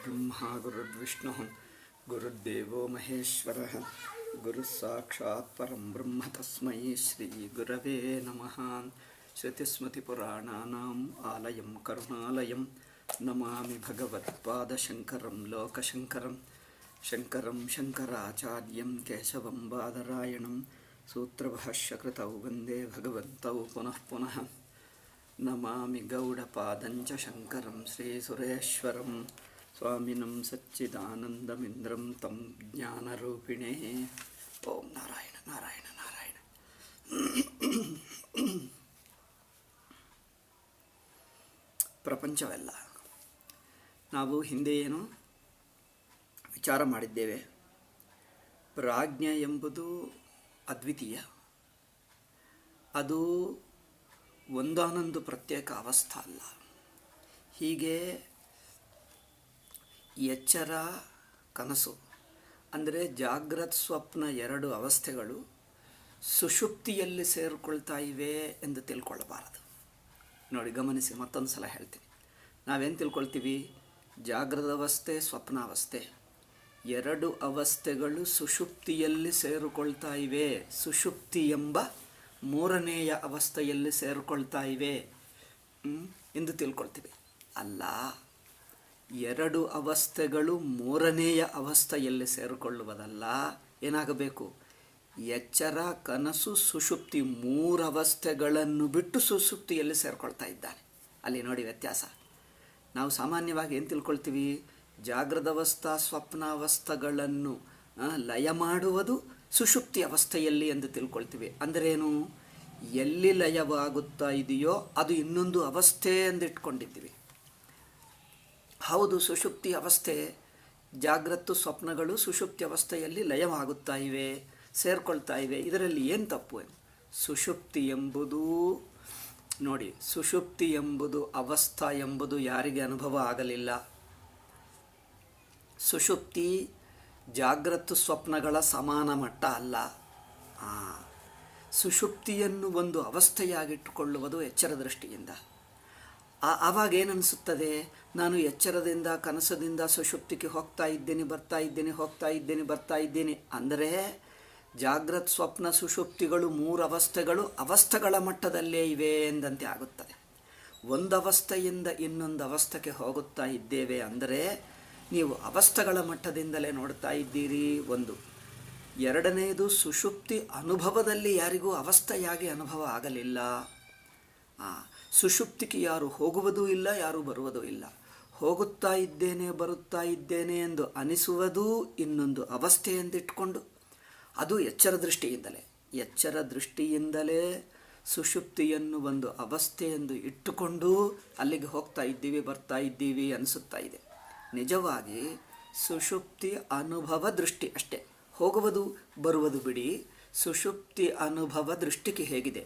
गुरुर्ब्रह्मा गुरुर्विष्णुः गुरुर्देवो महेश्वरः गुरुस्साक्षात् परं ब्रह्म तस्मै श्रीगुरवे नमः। श्रुतिस्मृतिपुराणानाम् आलयं करुणालयं नमामि भगवत्पादशङ्करं लोकशङ्करं शङ्करं शङ्कराचार्यं केशवं बादरायणं सूत्रभाष्यकृतौ वन्दे भगवन्तौ पुनः पुनः। नमामि गौडपादञ्च शङ्करं श्रीसुरेश्वरं स्वामिनं सच्चिदानन्दमिन्द्रं तं ज्ञानरूपिणे। ಓಂ ನಾರಾಯಣ ನಾರಾಯಣ ನಾರಾಯಣ. ಪ್ರಪಂಚವೆಲ್ಲ ನಾವು ಹಿಂದೆ ಏನು ವಿಚಾರ ಮಾಡಿದ್ದೇವೆ. ಪ್ರಾಜ್ಞೆ ಎಂಬುದು ಅದ್ವಿತೀಯ, ಅದು ಒಂದಾನೊಂದು ಪ್ರತ್ಯೇಕ ಅವಸ್ಥೆ ಅಲ್ಲ. ಹೀಗೆ ಎಚ್ಚರ ಕನಸು ಅಂದರೆ ಜಾಗ್ರತ್ ಸ್ವಪ್ನ ಎರಡು ಅವಸ್ಥೆಗಳು ಸುಷುಪ್ತಿಯಲ್ಲಿ ಸೇರಿಕೊಳ್ತಾ ಇವೆ ಎಂದು ತಿಳ್ಕೊಳ್ಳಬಾರದು. ನೋಡಿ, ಗಮನಿಸಿ, ಮತ್ತೊಂದು ಸಲ ಹೇಳ್ತೀನಿ. ನಾವೇನು ತಿಳ್ಕೊಳ್ತೀವಿ? ಜಾಗ್ರದ ಅವಸ್ಥೆ, ಸ್ವಪ್ನಾವಸ್ಥೆ ಎರಡು ಅವಸ್ಥೆಗಳು ಸುಷುಪ್ತಿಯಲ್ಲಿ ಸೇರಿಕೊಳ್ತಾ ಇವೆ, ಸುಷುಪ್ತಿ ಎಂಬ ಮೂರನೆಯ ಅವಸ್ಥೆಯಲ್ಲಿ ಸೇರಿಕೊಳ್ತಾ ಇವೆ ಎಂದು ತಿಳ್ಕೊಳ್ತೀವಿ. ಅಲ್ಲ, ಎರಡು ಅವಸ್ಥೆಗಳು ಮೂರನೆಯ ಅವಸ್ಥೆಯಲ್ಲಿ ಸೇರಿಕೊಳ್ಳುವುದಲ್ಲ. ಏನಾಗಬೇಕು? ಎಚ್ಚರ, ಕನಸು, ಸುಷುಪ್ತಿ ಮೂರು ಅವಸ್ಥೆಗಳನ್ನು ಬಿಟ್ಟು ಸುಷುಪ್ತಿಯಲ್ಲಿ ಸೇರಿಕೊಳ್ತಾ ಇದ್ದಾನೆ. ಅಲ್ಲಿ ನೋಡಿ ವ್ಯತ್ಯಾಸ. ನಾವು ಸಾಮಾನ್ಯವಾಗಿ ಏನು ತಿಳ್ಕೊಳ್ತೀವಿ? ಜಾಗ್ರದ ಅವಸ್ಥಾ ಸ್ವಪ್ನಾವಸ್ಥೆಗಳನ್ನು ಲಯ ಮಾಡುವುದು ಸುಷುಪ್ತಿ ಅವಸ್ಥೆಯಲ್ಲಿ ಎಂದು ತಿಳ್ಕೊಳ್ತೀವಿ. ಅಂದರೇನು? ಎಲ್ಲಿ ಲಯವಾಗುತ್ತಾ ಇದೆಯೋ ಅದು ಇನ್ನೊಂದು ಅವಸ್ಥೆ ಎಂದಿಟ್ಕೊಂಡಿದ್ದೀವಿ. ಹೌದು, ಸುಷುಪ್ತಿ ಅವಸ್ಥೆ, ಜಾಗ್ರತ್ತು ಸ್ವಪ್ನಗಳು ಸುಷುಪ್ತಿ ಅವಸ್ಥೆಯಲ್ಲಿ ಲಯವಾಗುತ್ತಾ ಇವೆ, ಸೇರ್ಕೊಳ್ತಾ ಇವೆ. ಇದರಲ್ಲಿ ಏನು ತಪ್ಪು? ಸುಷುಪ್ತಿ ಎಂಬುದು ನೋಡಿ, ಸುಷುಪ್ತಿ ಎಂಬುದು ಅವಸ್ಥಾ ಎಂಬುದು ಯಾರಿಗೆ ಅನುಭವ ಆಗಲಿಲ್ಲ. ಸುಷುಪ್ತಿ ಜಾಗ್ರತ್ತು ಸ್ವಪ್ನಗಳ ಸಮಾನ ಮಟ್ಟ ಅಲ್ಲ. ಸುಷುಪ್ತಿಯನ್ನು ಒಂದು ಅವಸ್ಥೆಯಾಗಿಟ್ಟುಕೊಳ್ಳುವುದು ಎಚ್ಚರ ದೃಷ್ಟಿಯಿಂದ. ಆವಾಗ ಏನನ್ನಿಸುತ್ತದೆ? ನಾನು ಎಚ್ಚರದಿಂದ ಕನಸದಿಂದ ಸುಷುಪ್ತಿಗೆ ಹೋಗ್ತಾ ಇದ್ದೇನೆ, ಬರ್ತಾ ಇದ್ದೇನೆ ಅಂದರೆ ಜಾಗ್ರತ್ ಸ್ವಪ್ನ ಸುಷುಪ್ತಿಗಳು ಮೂರು ಅವಸ್ಥೆಗಳು ಅವಸ್ಥೆಗಳ ಮಟ್ಟದಲ್ಲೇ ಇವೆ ಎಂದಂತೆ ಆಗುತ್ತದೆ. ಒಂದು ಅವಸ್ಥೆಯಿಂದ ಇನ್ನೊಂದು ಅವಸ್ಥೆಗೆ ಹೋಗುತ್ತಾ ಇದ್ದೇವೆ ಅಂದರೆ ನೀವು ಅವಸ್ಥೆಗಳ ಮಟ್ಟದಿಂದಲೇ ನೋಡ್ತಾ ಇದ್ದೀರಿ. ಒಂದು. ಎರಡನೆಯದು, ಸುಷುಪ್ತಿ ಅನುಭವದಲ್ಲಿ ಯಾರಿಗೂ ಅವಸ್ಥೆಯಾಗಿ ಅನುಭವ ಆಗಲಿಲ್ಲ. ಸುಷುಪ್ತಿಗೆ ಯಾರು ಹೋಗುವುದೂ ಇಲ್ಲ, ಯಾರು ಬರುವುದೂ ಇಲ್ಲ. ಹೋಗುತ್ತಾ ಇದ್ದೇನೆ, ಬರುತ್ತಾ ಇದ್ದೇನೆ ಎಂದು ಅನಿಸುವುದೂ ಇನ್ನೊಂದು ಅವಸ್ಥೆ ಎಂದಿಟ್ಕೊಂಡು, ಅದು ಎಚ್ಚರ ದೃಷ್ಟಿಯಿಂದಲೇ ಸುಷುಪ್ತಿಯನ್ನು ಒಂದು ಅವಸ್ಥೆ ಎಂದು ಇಟ್ಟುಕೊಂಡು ಅಲ್ಲಿಗೆ ಹೋಗ್ತಾ ಇದ್ದೀವಿ, ಬರ್ತಾ ಇದ್ದೀವಿ ಅನಿಸುತ್ತಾ ಇದೆ. ನಿಜವಾಗಿ ಸುಷುಪ್ತಿ ಅನುಭವ ದೃಷ್ಟಿ ಅಷ್ಟೇ. ಹೋಗುವುದು ಬರುವುದು ಬಿಡಿ. ಸುಷುಪ್ತಿ ಅನುಭವ ದೃಷ್ಟಿಗೆ ಹೇಗಿದೆ?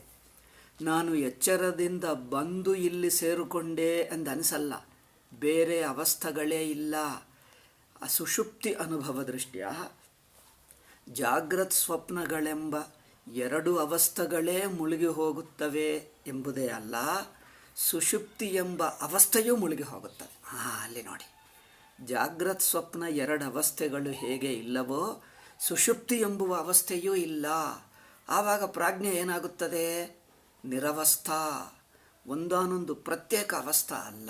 ನಾನು ಎಚ್ಚರದಿಂದ ಬಂದು ಇಲ್ಲಿ ಸೇರಿಕೊಂಡೆ ಎಂದು ಅನಿಸಲ್ಲ, ಬೇರೆ ಅವಸ್ಥೆಗಳೇ ಇಲ್ಲ. ಆ ಸುಷುಪ್ತಿ ಅನುಭವ ದೃಷ್ಟಿಯ ಜಾಗ್ರತ್ ಸ್ವಪ್ನಗಳೆಂಬ ಎರಡು ಅವಸ್ಥೆಗಳೇ ಮುಳುಗಿ ಹೋಗುತ್ತವೆ ಎಂಬುದೇ ಅಲ್ಲ, ಸುಷುಪ್ತಿ ಎಂಬ ಅವಸ್ಥೆಯೂ ಮುಳುಗಿ ಹೋಗುತ್ತದೆ. ಅಲ್ಲಿ ನೋಡಿ, ಜಾಗ್ರತ್ ಸ್ವಪ್ನ ಎರಡು ಅವಸ್ಥೆಗಳು ಹೇಗೆ ಇಲ್ಲವೋ ಸುಷುಪ್ತಿ ಎಂಬುವ ಅವಸ್ಥೆಯೂ ಇಲ್ಲ. ಆವಾಗ ಪ್ರಾಜ್ಞೆ ಏನಾಗುತ್ತದೆ? ನಿರವಸ್ಥಾ, ಒಂದಾನೊಂದು ಪ್ರತ್ಯೇಕ ಅವಸ್ಥಾ ಅಲ್ಲ.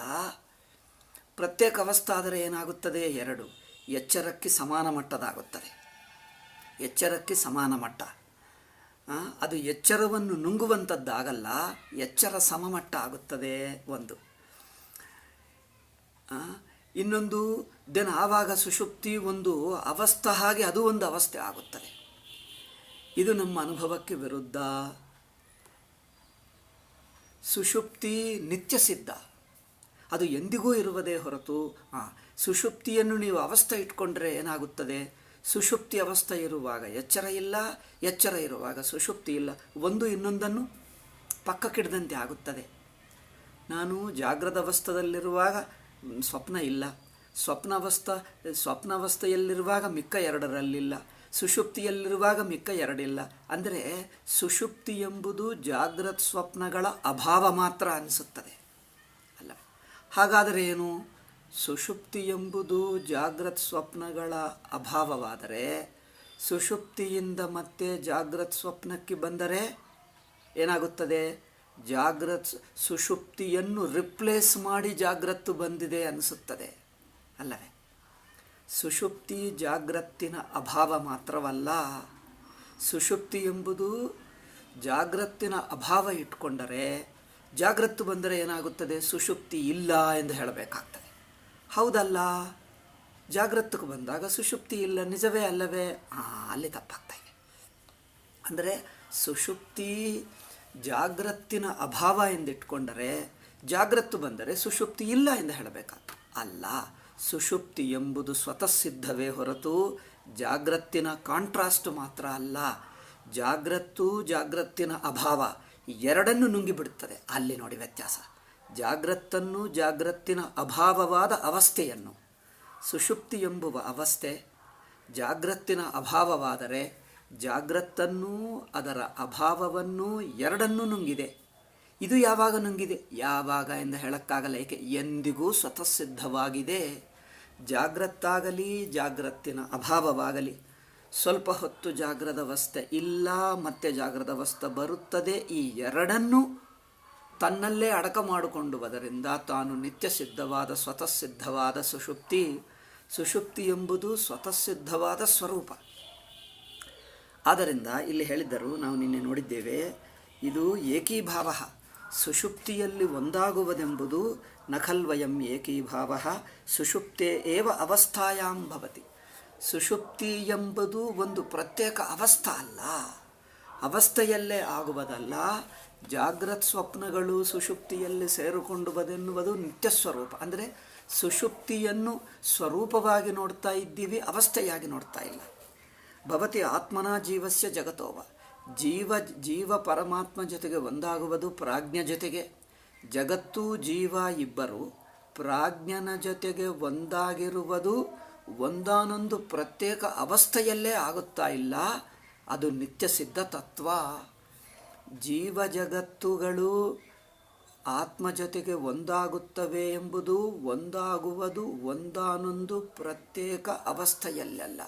ಪ್ರತ್ಯೇಕ ಅವಸ್ಥೆ ಆದರೆ ಏನಾಗುತ್ತದೆ? ಎರಡು. ಎಚ್ಚರಕ್ಕೆ ಸಮಾನ ಮಟ್ಟದಾಗುತ್ತದೆ. ಎಚ್ಚರಕ್ಕೆ ಸಮಾನ ಮಟ್ಟ. ಅದು ಎಚ್ಚರವನ್ನು ನುಂಗುವಂಥದ್ದಾಗಲ್ಲ, ಎಚ್ಚರ ಸಮಮಟ್ಟ ಆಗುತ್ತದೆ. ಒಂದು. ಇನ್ನೊಂದು ಆವಾಗ ಸುಷುಪ್ತಿ ಒಂದು ಅವಸ್ಥೆ, ಹಾಗೆ ಅದು ಒಂದು ಅವಸ್ಥೆ ಆಗುತ್ತದೆ. ಇದು ನಮ್ಮ ಅನುಭವಕ್ಕೆ ವಿರುದ್ಧ. ಸುಷುಪ್ತಿ ನಿತ್ಯ ಸಿದ್ಧ, ಅದು ಎಂದಿಗೂ ಇರುವುದೇ ಹೊರತು ಸುಷುಪ್ತಿಯನ್ನು ನೀವು ಅವಸ್ಥೆ ಇಟ್ಕೊಂಡ್ರೆ ಏನಾಗುತ್ತದೆ? ಸುಷುಪ್ತಿ ಅವಸ್ಥೆ ಇರುವಾಗ ಎಚ್ಚರ ಇಲ್ಲ, ಎಚ್ಚರ ಇರುವಾಗ ಸುಷುಪ್ತಿ ಇಲ್ಲ, ಒಂದು ಇನ್ನೊಂದನ್ನು ಪಕ್ಕಕ್ಕಿಡದಂತೆ ಆಗುತ್ತದೆ. ನಾನು ಜಾಗ್ರದ ಅವಸ್ಥೆಯಲ್ಲಿರುವಾಗ ಸ್ವಪ್ನ ಇಲ್ಲ, ಸ್ವಪ್ನಾವಸ್ಥೆಯಲ್ಲಿರುವಾಗ ಮಿಕ್ಕ ಎರಡರಲ್ಲಿಲ್ಲ, ಸುಷುಪ್ತಿಯಲ್ಲಿರುವಾಗ ಮಿಕ್ಕ ಎರಡಿಲ್ಲ. ಅಂದರೆ ಸುಷುಪ್ತಿ ಎಂಬುದು ಜಾಗ್ರತ್ ಸ್ವಪ್ನಗಳ ಅಭಾವ ಮಾತ್ರ ಅನಿಸುತ್ತದೆ ಅಲ್ಲ. ಹಾಗಾದರೆ ಏನು? ಸುಷುಪ್ತಿ ಎಂಬುದು ಜಾಗ್ರತ್ ಸ್ವಪ್ನಗಳ ಅಭಾವವಾದರೆ, ಸುಷುಪ್ತಿಯಿಂದ ಮತ್ತೆ ಜಾಗ್ರತ್ ಸ್ವಪ್ನಕ್ಕೆ ಬಂದರೆ ಏನಾಗುತ್ತದೆ? ಸುಷುಪ್ತಿಯನ್ನು ರಿಪ್ಲೇಸ್ ಮಾಡಿ ಜಾಗ್ರತ್ತು ಬಂದಿದೆ ಅನಿಸುತ್ತದೆ ಅಲ್ಲವೇ? ಸುಷುಪ್ತಿ ಜಾಗ್ರತ್ತಿನ ಅಭಾವ ಮಾತ್ರವಲ್ಲ, ಸುಷುಪ್ತಿ ಎಂಬುದು ಜಾಗ್ರತ್ತಿನ ಅಭಾವ ಇಟ್ಕೊಂಡರೆ ಜಾಗ್ರತ್ತು ಬಂದರೆ ಏನಾಗುತ್ತದೆ? ಸುಷುಪ್ತಿ ಇಲ್ಲ ಎಂದು ಹೇಳಬೇಕಾಗ್ತದೆ. ಹೌದಲ್ಲ? ಜಾಗ್ರತ್ತಕ್ಕೆ ಬಂದಾಗ ಸುಷುಪ್ತಿ ಇಲ್ಲ, ನಿಜವೇ ಅಲ್ಲವೇ? ಅಲ್ಲಿ ತಪ್ಪಾಗ್ತಾ ಇದೆ. ಅಂದರೆ ಸುಷುಪ್ತಿ ಜಾಗ್ರತ್ತಿನ ಅಭಾವ ಎಂದಿಟ್ಕೊಂಡರೆ ಜಾಗ್ರತ್ತು ಬಂದರೆ ಸುಷುಪ್ತಿ ಇಲ್ಲ ಎಂದು ಹೇಳಬೇಕಾಗ್ತದೆ. ಅಲ್ಲ, ಸುಷುಪ್ತಿ ಎಂಬುದು ಸ್ವತಃ ಸಿದ್ಧವೇ ಹೊರತು ಜಾಗ್ರತ್ತಿನ ಕಾಂಟ್ರಾಸ್ಟ್ ಮಾತ್ರ ಅಲ್ಲ. ಜಾಗ್ರತ್ತಿನ ಅಭಾವ ಎರಡನ್ನು ನುಂಗಿಬಿಡುತ್ತದೆ. ಅಲ್ಲಿ ನೋಡಿ ವ್ಯತ್ಯಾಸ. ಜಾಗ್ರತ್ತನ್ನು, ಜಾಗ್ರತ್ತಿನ ಅಭಾವವಾದ ಅವಸ್ಥೆಯನ್ನು, ಸುಷುಪ್ತಿ ಎಂಬುವ ಅವಸ್ಥೆ ಜಾಗ್ರತ್ತಿನ ಅಭಾವವಾದರೆ ಜಾಗ್ರತ್ತನ್ನು, ಅದರ ಅಭಾವವನ್ನು ಎರಡನ್ನೂ ನುಂಗಿದೆ. ಇದು ಯಾವಾಗ ನುಂಗಿದೆ? ಯಾವಾಗ ಎಂದು ಹೇಳಕ್ಕಾಗಲ್ಲ. ಏಕೆ? ಎಂದಿಗೂ ಸ್ವತಃ ಸಿದ್ಧವಾಗಿದೆ. ಜಾಗ್ರತ್ತಾಗಲಿ ಜಾಗ್ರತ್ತಿನ ಅಭಾವವಾಗಲಿ, ಸ್ವಲ್ಪ ಹೊತ್ತು ಜಾಗ್ರದವಸ್ಥೆ ಇಲ್ಲ, ಮತ್ತೆ ಜಾಗ್ರದವಸ್ಥೆ ಬರುತ್ತದೆ. ಈ ಎರಡನ್ನೂ ತನ್ನಲ್ಲೇ ಅಡಕ ಮಾಡಿಕೊಂಡು ಬದರಿಂದ ತಾನು ನಿತ್ಯ ಸಿದ್ಧವಾದ ಸ್ವತಃ ಸಿದ್ಧವಾದ ಸುಷುಪ್ತಿ ಎಂಬುದು ಸ್ವತಃ ಸಿದ್ಧವಾದ ಸ್ವರೂಪ. ಆದ್ದರಿಂದ ಇಲ್ಲಿ ಹೇಳಿದ್ದರು, ನಾವು ನಿನ್ನೆ ನೋಡಿದ್ದೇವೆ, ಇದು ಏಕೀಭಾವ. ಸುಷುಪ್ತಿಯಲ್ಲಿ ಒಂದಾಗುವುದೆಂಬುದು ನಖಲ್ವಯಂ ಏಕೀಭಾವ ಸುಷುಪ್ತೇ ಏವ ಅವಸ್ಥಾಯಾಂ ಭವತಿ. ಸುಷುಪ್ತಿ ಎಂಬುದು ಒಂದು ಪ್ರತ್ಯೇಕ ಅವಸ್ಥಾ ಅಲ್ಲ, ಅವಸ್ಥೆಯಲ್ಲೇ ಆಗುವುದಲ್ಲ. ಜಾಗ್ರತ್ ಸ್ವಪ್ನಗಳು ಸುಷುಪ್ತಿಯಲ್ಲಿ ಸೇರಿಕೊಂಡು ಬದೆನ್ನುವುದು ನಿತ್ಯ ಸ್ವರೂಪ. ಅಂದರೆ ಸುಷುಪ್ತಿಯನ್ನು ಸ್ವರೂಪವಾಗಿ ನೋಡ್ತಾ ಇದ್ದೀವಿ, ಅವಸ್ಥೆಯಾಗಿ ನೋಡ್ತಾ ಇಲ್ಲ. ಭವತಿ ಆತ್ಮನ ಜೀವಸ್ಯ ಜಗತೋವ. ಜೀವ ಪರಮಾತ್ಮ ಜೊತೆಗೆ ಒಂದಾಗುವುದು ಪ್ರಾಜ್ಞ ಜೊತೆಗೆ. ಜಗತ್ತು ಜೀವ ಇಬ್ಬರು ಪ್ರಾಜ್ಞನ ಜೊತೆಗೆ ಒಂದಾಗಿರುವುದು ಒಂದಾನೊಂದು ಪ್ರತ್ಯೇಕ ಅವಸ್ಥೆಯಲ್ಲೇ ಆಗುತ್ತಾ ಇಲ್ಲ. ಅದು ನಿತ್ಯ ಸಿದ್ಧ ತತ್ವ. ಜೀವ ಜಗತ್ತುಗಳು ಆತ್ಮ ಜೊತೆಗೆ ಒಂದಾಗುತ್ತವೆ ಎಂಬುದು ಒಂದಾಗುವುದು ಒಂದಾನೊಂದು ಪ್ರತ್ಯೇಕ ಅವಸ್ಥೆಯಲ್ಲ,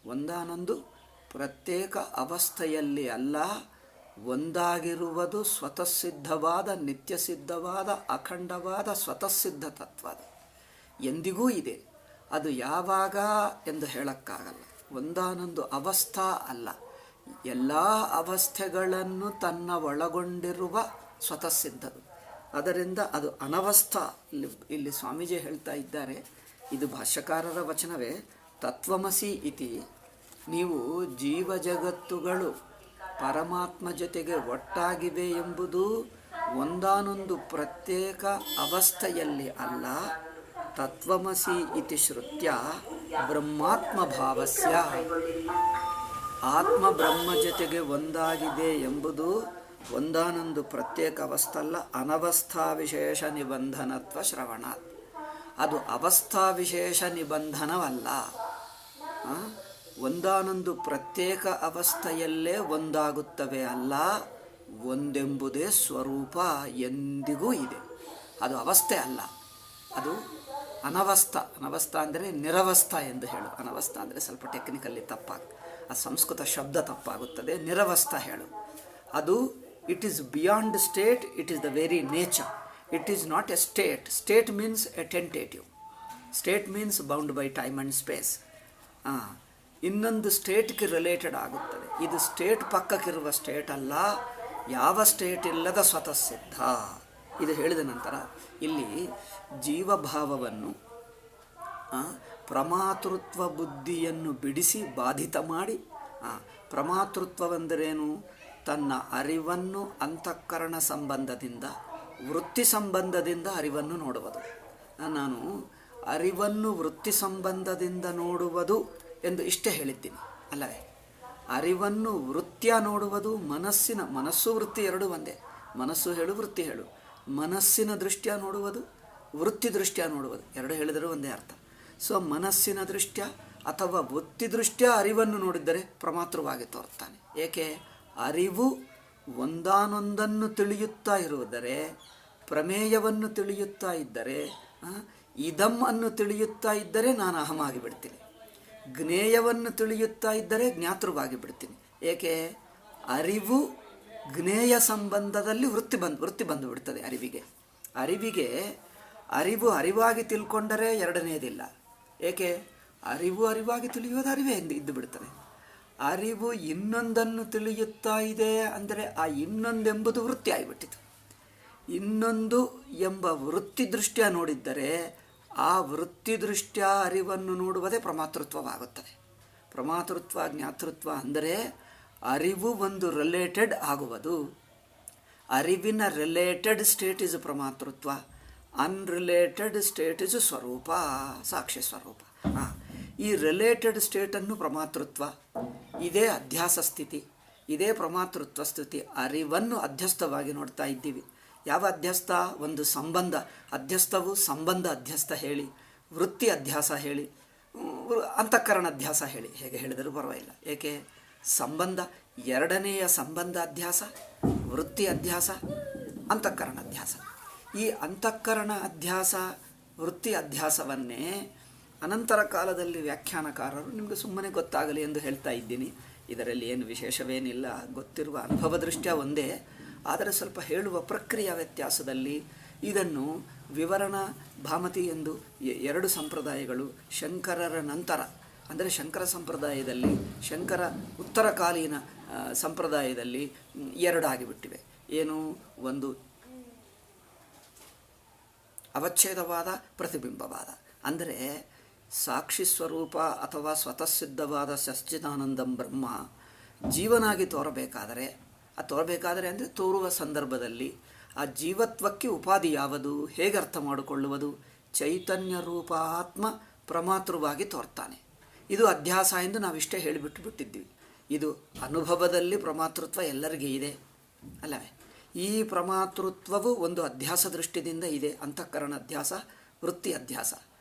ಒಂದಾನೊಂದು ಪ್ರತ್ಯೇಕ ಅವಸ್ಥೆಯಲ್ಲಿ ಅಲ್ಲ. ಒಂದಾಗಿರುವುದು ಸ್ವತಃ ಸಿದ್ಧವಾದ, ನಿತ್ಯ ಸಿದ್ಧವಾದ, ಅಖಂಡವಾದ ಸ್ವತಃ ಸಿದ್ಧ ತತ್ವ. ಎಂದಿಗೂ ಇದೆ. ಅದು ಯಾವಾಗ ಎಂದು ಹೇಳಕ್ಕಾಗಲ್ಲ. ಒಂದಾನೊಂದು ಅವಸ್ಥಾ ಅಲ್ಲ, ಎಲ್ಲ ಅವಸ್ಥೆಗಳನ್ನು ತನ್ನ ಒಳಗೊಂಡಿರುವ ಸ್ವತಃ ಸಿದ್ಧದು. ಅದರಿಂದ ಅದು ಅನವಸ್ಥಾ. ಇಲ್ಲಿ ಸ್ವಾಮೀಜಿ ಹೇಳ್ತಾ ಇದ್ದಾರೆ, ಇದು ಭಾಷ್ಯಕಾರರ ವಚನವೇ. ತತ್ವಮಸಿ ಇತಿ. ನೀವು ಜೀವ ಜಗತ್ತುಗಳು ಪರಮಾತ್ಮ ಜೊತೆಗೆ ಒಟ್ಟಾಗಿವೆ ಎಂಬುದು ಒಂದಾನೊಂದು ಪ್ರತ್ಯೇಕ ಅವಸ್ಥೆಯಲ್ಲಿ ಅಲ್ಲ. ತತ್ವಮಸಿ ಇತಿ ಶ್ರುತ್ಯ ಬ್ರಹ್ಮಾತ್ಮ ಭಾವಸ್ಯ. ಆತ್ಮ ಬ್ರಹ್ಮ ಜೊತೆಗೆ ಒಂದಾಗಿದೆ ಎಂಬುದು ಒಂದಾನೊಂದು ಪ್ರತ್ಯೇಕ ಅವಸ್ಥಲ್ಲ, ಅನವಸ್ಥಾ ವಿಶೇಷ ನಿಬಂಧನತ್ವ ಶ್ರವಣಾತ್. ಅದು ಅವಸ್ಥಾ ವಿಶೇಷ ನಿಬಂಧನವಲ್ಲ. ಒಂದಾನೊಂದು ಪ್ರತ್ಯೇಕ ಅವಸ್ಥೆಯಲ್ಲೇ ಒಂದಾಗುತ್ತವೆ ಅಲ್ಲ, ಒಂದೆಂಬುದೇ ಸ್ವರೂಪ ಎಂದಿಗೂ ಇದೆ. ಅದು ಅವಸ್ಥೆ ಅಲ್ಲ, ಅದು ಅನವಸ್ಥಾ. ಅನವಸ್ಥಾ ಅಂದರೆ ನಿರವಸ್ಥಾ ಎಂದು ಹೇಳು. ಅನವಸ್ಥಾ ಅಂದರೆ ಸ್ವಲ್ಪ ಟೆಕ್ನಿಕಲ್ಲಿ ಆ ಸಂಸ್ಕೃತ ಶಬ್ದ ತಪ್ಪಾಗುತ್ತದೆ. ನಿರವಸ್ಥಾ ಹೇಳು. ಅದು it is beyond state, it is the very nature. It is not A state. State means A tentative. State means bound by time and space. ಇನ್ನೊಂದು ಸ್ಟೇಟ್ಗೆ ರಿಲೇಟೆಡ್ ಆಗುತ್ತದೆ. ಇದು ಸ್ಟೇಟ್ ಪಕ್ಕಕ್ಕಿರುವ ಸ್ಟೇಟ್ ಅಲ್ಲ, ಯಾವ ಸ್ಟೇಟ್ ಇಲ್ಲದ ಸ್ವತಃ ಸಿದ್ಧ. ಇದು ಹೇಳಿದ ನಂತರ ಇಲ್ಲಿ ಜೀವಭಾವವನ್ನು ಪ್ರಮಾತೃತ್ವ ಬುದ್ಧಿಯನ್ನು ಬಿಡಿಸಿ ಬಾಧಿತ ಮಾಡಿ, ಪ್ರಮಾತೃತ್ವವೆಂದರೇನು? ತನ್ನ ಅರಿವನ್ನು ಅಂತಃಕರಣ ಸಂಬಂಧದಿಂದ, ವೃತ್ತಿ ಸಂಬಂಧದಿಂದ ಅರಿವನ್ನು ನೋಡುವುದು. ನಾನು ಅರಿವನ್ನು ವೃತ್ತಿ ಸಂಬಂಧದಿಂದ ನೋಡುವುದು ಎಂದು ಇಷ್ಟೇ ಹೇಳಿದ್ದೀನಿ ಅಲ್ಲವೇ? ಅರಿವನ್ನು ವೃತ್ತಿಯ ನೋಡುವುದು ಮನಸ್ಸು ವೃತ್ತಿ ಎರಡು ಒಂದೇ. ಮನಸ್ಸು ಹೇಳು, ವೃತ್ತಿ ಹೇಳು. ಮನಸ್ಸಿನ ದೃಷ್ಟಿಯ ನೋಡುವುದು, ವೃತ್ತಿ ದೃಷ್ಟಿಯ ನೋಡುವುದು, ಎರಡು ಹೇಳಿದರೂ ಒಂದೇ ಅರ್ಥ. ಸೊ ಮನಸ್ಸಿನ ದೃಷ್ಟ್ಯ ಅಥವಾ ವೃತ್ತಿ ದೃಷ್ಟ್ಯ ಅರಿವನ್ನು ನೋಡಿದ್ದರೆ ಪ್ರಮಾತೃವಾಗಿ ತೋರ್ತಾನೆ. ಏಕೆ? ಅರಿವು ಒಂದಾನೊಂದನ್ನು ತಿಳಿಯುತ್ತಾ ಇರುವುದರೆ, ಪ್ರಮೇಯವನ್ನು ತಿಳಿಯುತ್ತಾ ಇದ್ದರೆ ಇದಂ ಅನ್ನು ತಿಳಿಯುತ್ತಾ ಇದ್ದರೆ ನಾನು ಅಹಮಾಗಿ ಬಿಡ್ತೀನಿ, ಜ್ಞೇಯವನ್ನು ತಿಳಿಯುತ್ತಾ ಇದ್ದರೆ ಜ್ಞಾತೃವಾಗಿ ಬಿಡ್ತೀನಿ. ಏಕೆ? ಅರಿವು ಜ್ಞೇಯ ಸಂಬಂಧದಲ್ಲಿ ವೃತ್ತಿ ಬಂದು ಬಿಡ್ತದೆ ಅರಿವಿಗೆ ಅರಿವು ಅರಿವಾಗಿ ತಿಳ್ಕೊಂಡರೆ ಎರಡನೇದಿಲ್ಲ. ಏಕೆ? ಅರಿವಾಗಿ ತಿಳಿಯೋದು ಅರಿವೇ ಇದ್ದು ಬಿಡ್ತದೆ. ಅರಿವು ಇನ್ನೊಂದನ್ನು ತಿಳಿಯುತ್ತಾ ಇದೆ ಅಂದರೆ ಆ ಇನ್ನೊಂದೆಂಬುದು ವೃತ್ತಿ ಆಗಿಬಿಟ್ಟಿತು. ಇನ್ನೊಂದು ಎಂಬ ವೃತ್ತಿ ದೃಷ್ಟ್ಯ ನೋಡಿದ್ದರೆ ಆ ವೃತ್ತಿ ದೃಷ್ಟ್ಯ ಅರಿವನ್ನು ನೋಡುವುದೇ ಪ್ರಮಾತೃತ್ವವಾಗುತ್ತದೆ. ಪ್ರಮಾತೃತ್ವ ಜ್ಞಾತೃತ್ವ ಅಂದರೆ ಅರಿವು ಒಂದು ರಿಲೇಟೆಡ್ ಆಗುವುದು. ಅರಿವಿನ ರಿಲೇಟೆಡ್ ಸ್ಟೇಟ್ ಇಸ್ ಪ್ರಮಾತೃತ್ವ, ಅನ್ರಿಲೇಟೆಡ್ ಸ್ಟೇಟ್ ಇಸ್ ಸ್ವರೂಪ, ಸಾಕ್ಷಿ ಸ್ವರೂಪ. ಈ ರಿಲೇಟೆಡ್ ಸ್ಟೇಟನ್ನು ಪ್ರಮಾತೃತ್ವ, ಇದೇ ಅಧ್ಯಾಸ ಸ್ಥಿತಿ, ಇದೇ ಪ್ರಮಾತೃತ್ವ ಸ್ಥಿತಿ. ಅರಿವನ್ನು ಅಧ್ಯಸ್ಥವಾಗಿ ನೋಡ್ತಾ ಇದ್ದೀವಿ. ಯಾವ ಅಧ್ಯಸ್ಥ? ಒಂದು ಸಂಬಂಧ ಅಧ್ಯಸ್ಥವು, ಸಂಬಂಧ ಅಧ್ಯಸ್ಥ ಹೇಳಿ, ವೃತ್ತಿ ಅಧ್ಯಾಸ ಹೇಳಿ, ಅಂತಃಕರಣ ಅಧ್ಯಾಸ ಹೇಳಿ, ಹೇಗೆ ಹೇಳಿದರೂ ಪರವಾಗಿಲ್ಲ. ಏಕೆ? ಸಂಬಂಧ, ಎರಡನೆಯ ಸಂಬಂಧ ಅಧ್ಯಾಸ, ವೃತ್ತಿ ಅಧ್ಯಾಸ, ಅಂತಃಕರಣ ಅಧ್ಯಾಸ. ಈ ಅಂತಃಕರಣ ಅಧ್ಯಾಸ, ವೃತ್ತಿ ಅಧ್ಯಾಸವನ್ನೇ ಅನಂತರ ಕಾಲದಲ್ಲಿ ವ್ಯಾಖ್ಯಾನಕಾರರು ನಿಮಗೆ ಸುಮ್ಮನೆ ಗೊತ್ತಾಗಲಿ ಎಂದು ಹೇಳ್ತಾ ಇದ್ದೀನಿ. ಇದರಲ್ಲಿ ಏನು ವಿಶೇಷವೇನಿಲ್ಲ, ಗೊತ್ತಿರುವ ಅನುಭವ ದೃಷ್ಟ್ಯ ಒಂದೇ. ಆದರೆ ಸ್ವಲ್ಪ ಹೇಳುವ ಪ್ರಕ್ರಿಯೆ ವ್ಯತ್ಯಾಸದಲ್ಲಿ ಇದನ್ನು ವಿವರಣ ಭಾಮತಿ ಎಂದು ಎರಡು ಸಂಪ್ರದಾಯಗಳು ಶಂಕರರ ನಂತರ, ಅಂದರೆ ಶಂಕರ ಸಂಪ್ರದಾಯದಲ್ಲಿ, ಶಂಕರ ಉತ್ತರಕಾಲೀನ ಸಂಪ್ರದಾಯದಲ್ಲಿ ಎರಡಾಗಿಬಿಟ್ಟಿವೆ. ಏನು? ಒಂದು ಅವಚ್ಛೇದವಾದ, ಪ್ರತಿಬಿಂಬವಾದ. ಅಂದರೆ ಸಾಕ್ಷಿ ಸ್ವರೂಪ ಅಥವಾ ಸ್ವತಃಸಿದ್ಧವಾದ ಸಚ್ಚಿದಾನಂದಂ ಬ್ರಹ್ಮ ಜೀವನಾಗಿ ತೋರಬೇಕಾದರೆ ಅಂದರೆ ತೋರುವ ಸಂದರ್ಭದಲ್ಲಿ ಆ ಜೀವತ್ವಕ್ಕೆ ಉಪಾಧಿ ಯಾವುದು, ಹೇಗೆ ಅರ್ಥ ಮಾಡಿಕೊಳ್ಳುವುದು? ಚೈತನ್ಯ ರೂಪ ಆತ್ಮ ಪ್ರಮಾತೃವಾಗಿ ತೋರ್ತಾನೆ. ಇದು ಅಧ್ಯಾಸ ಎಂದು ನಾವಿಷ್ಟೇ ಹೇಳಿಬಿಟ್ಟಿದ್ದೀವಿ. ಇದು ಅನುಭವದಲ್ಲಿ ಪ್ರಮಾತೃತ್ವ ಎಲ್ಲರಿಗೂ ಇದೆ ಅಲ್ಲವೇ? ಈ ಪ್ರಮಾತೃತ್ವವು ಒಂದು ಅಧ್ಯಾಸ ದೃಷ್ಟಿಯಿಂದ ಇದೆ. ಅಂತಃಕರಣ ಅಧ್ಯಾಸ, ವೃತ್ತಿ ಅಧ್ಯಾಸ.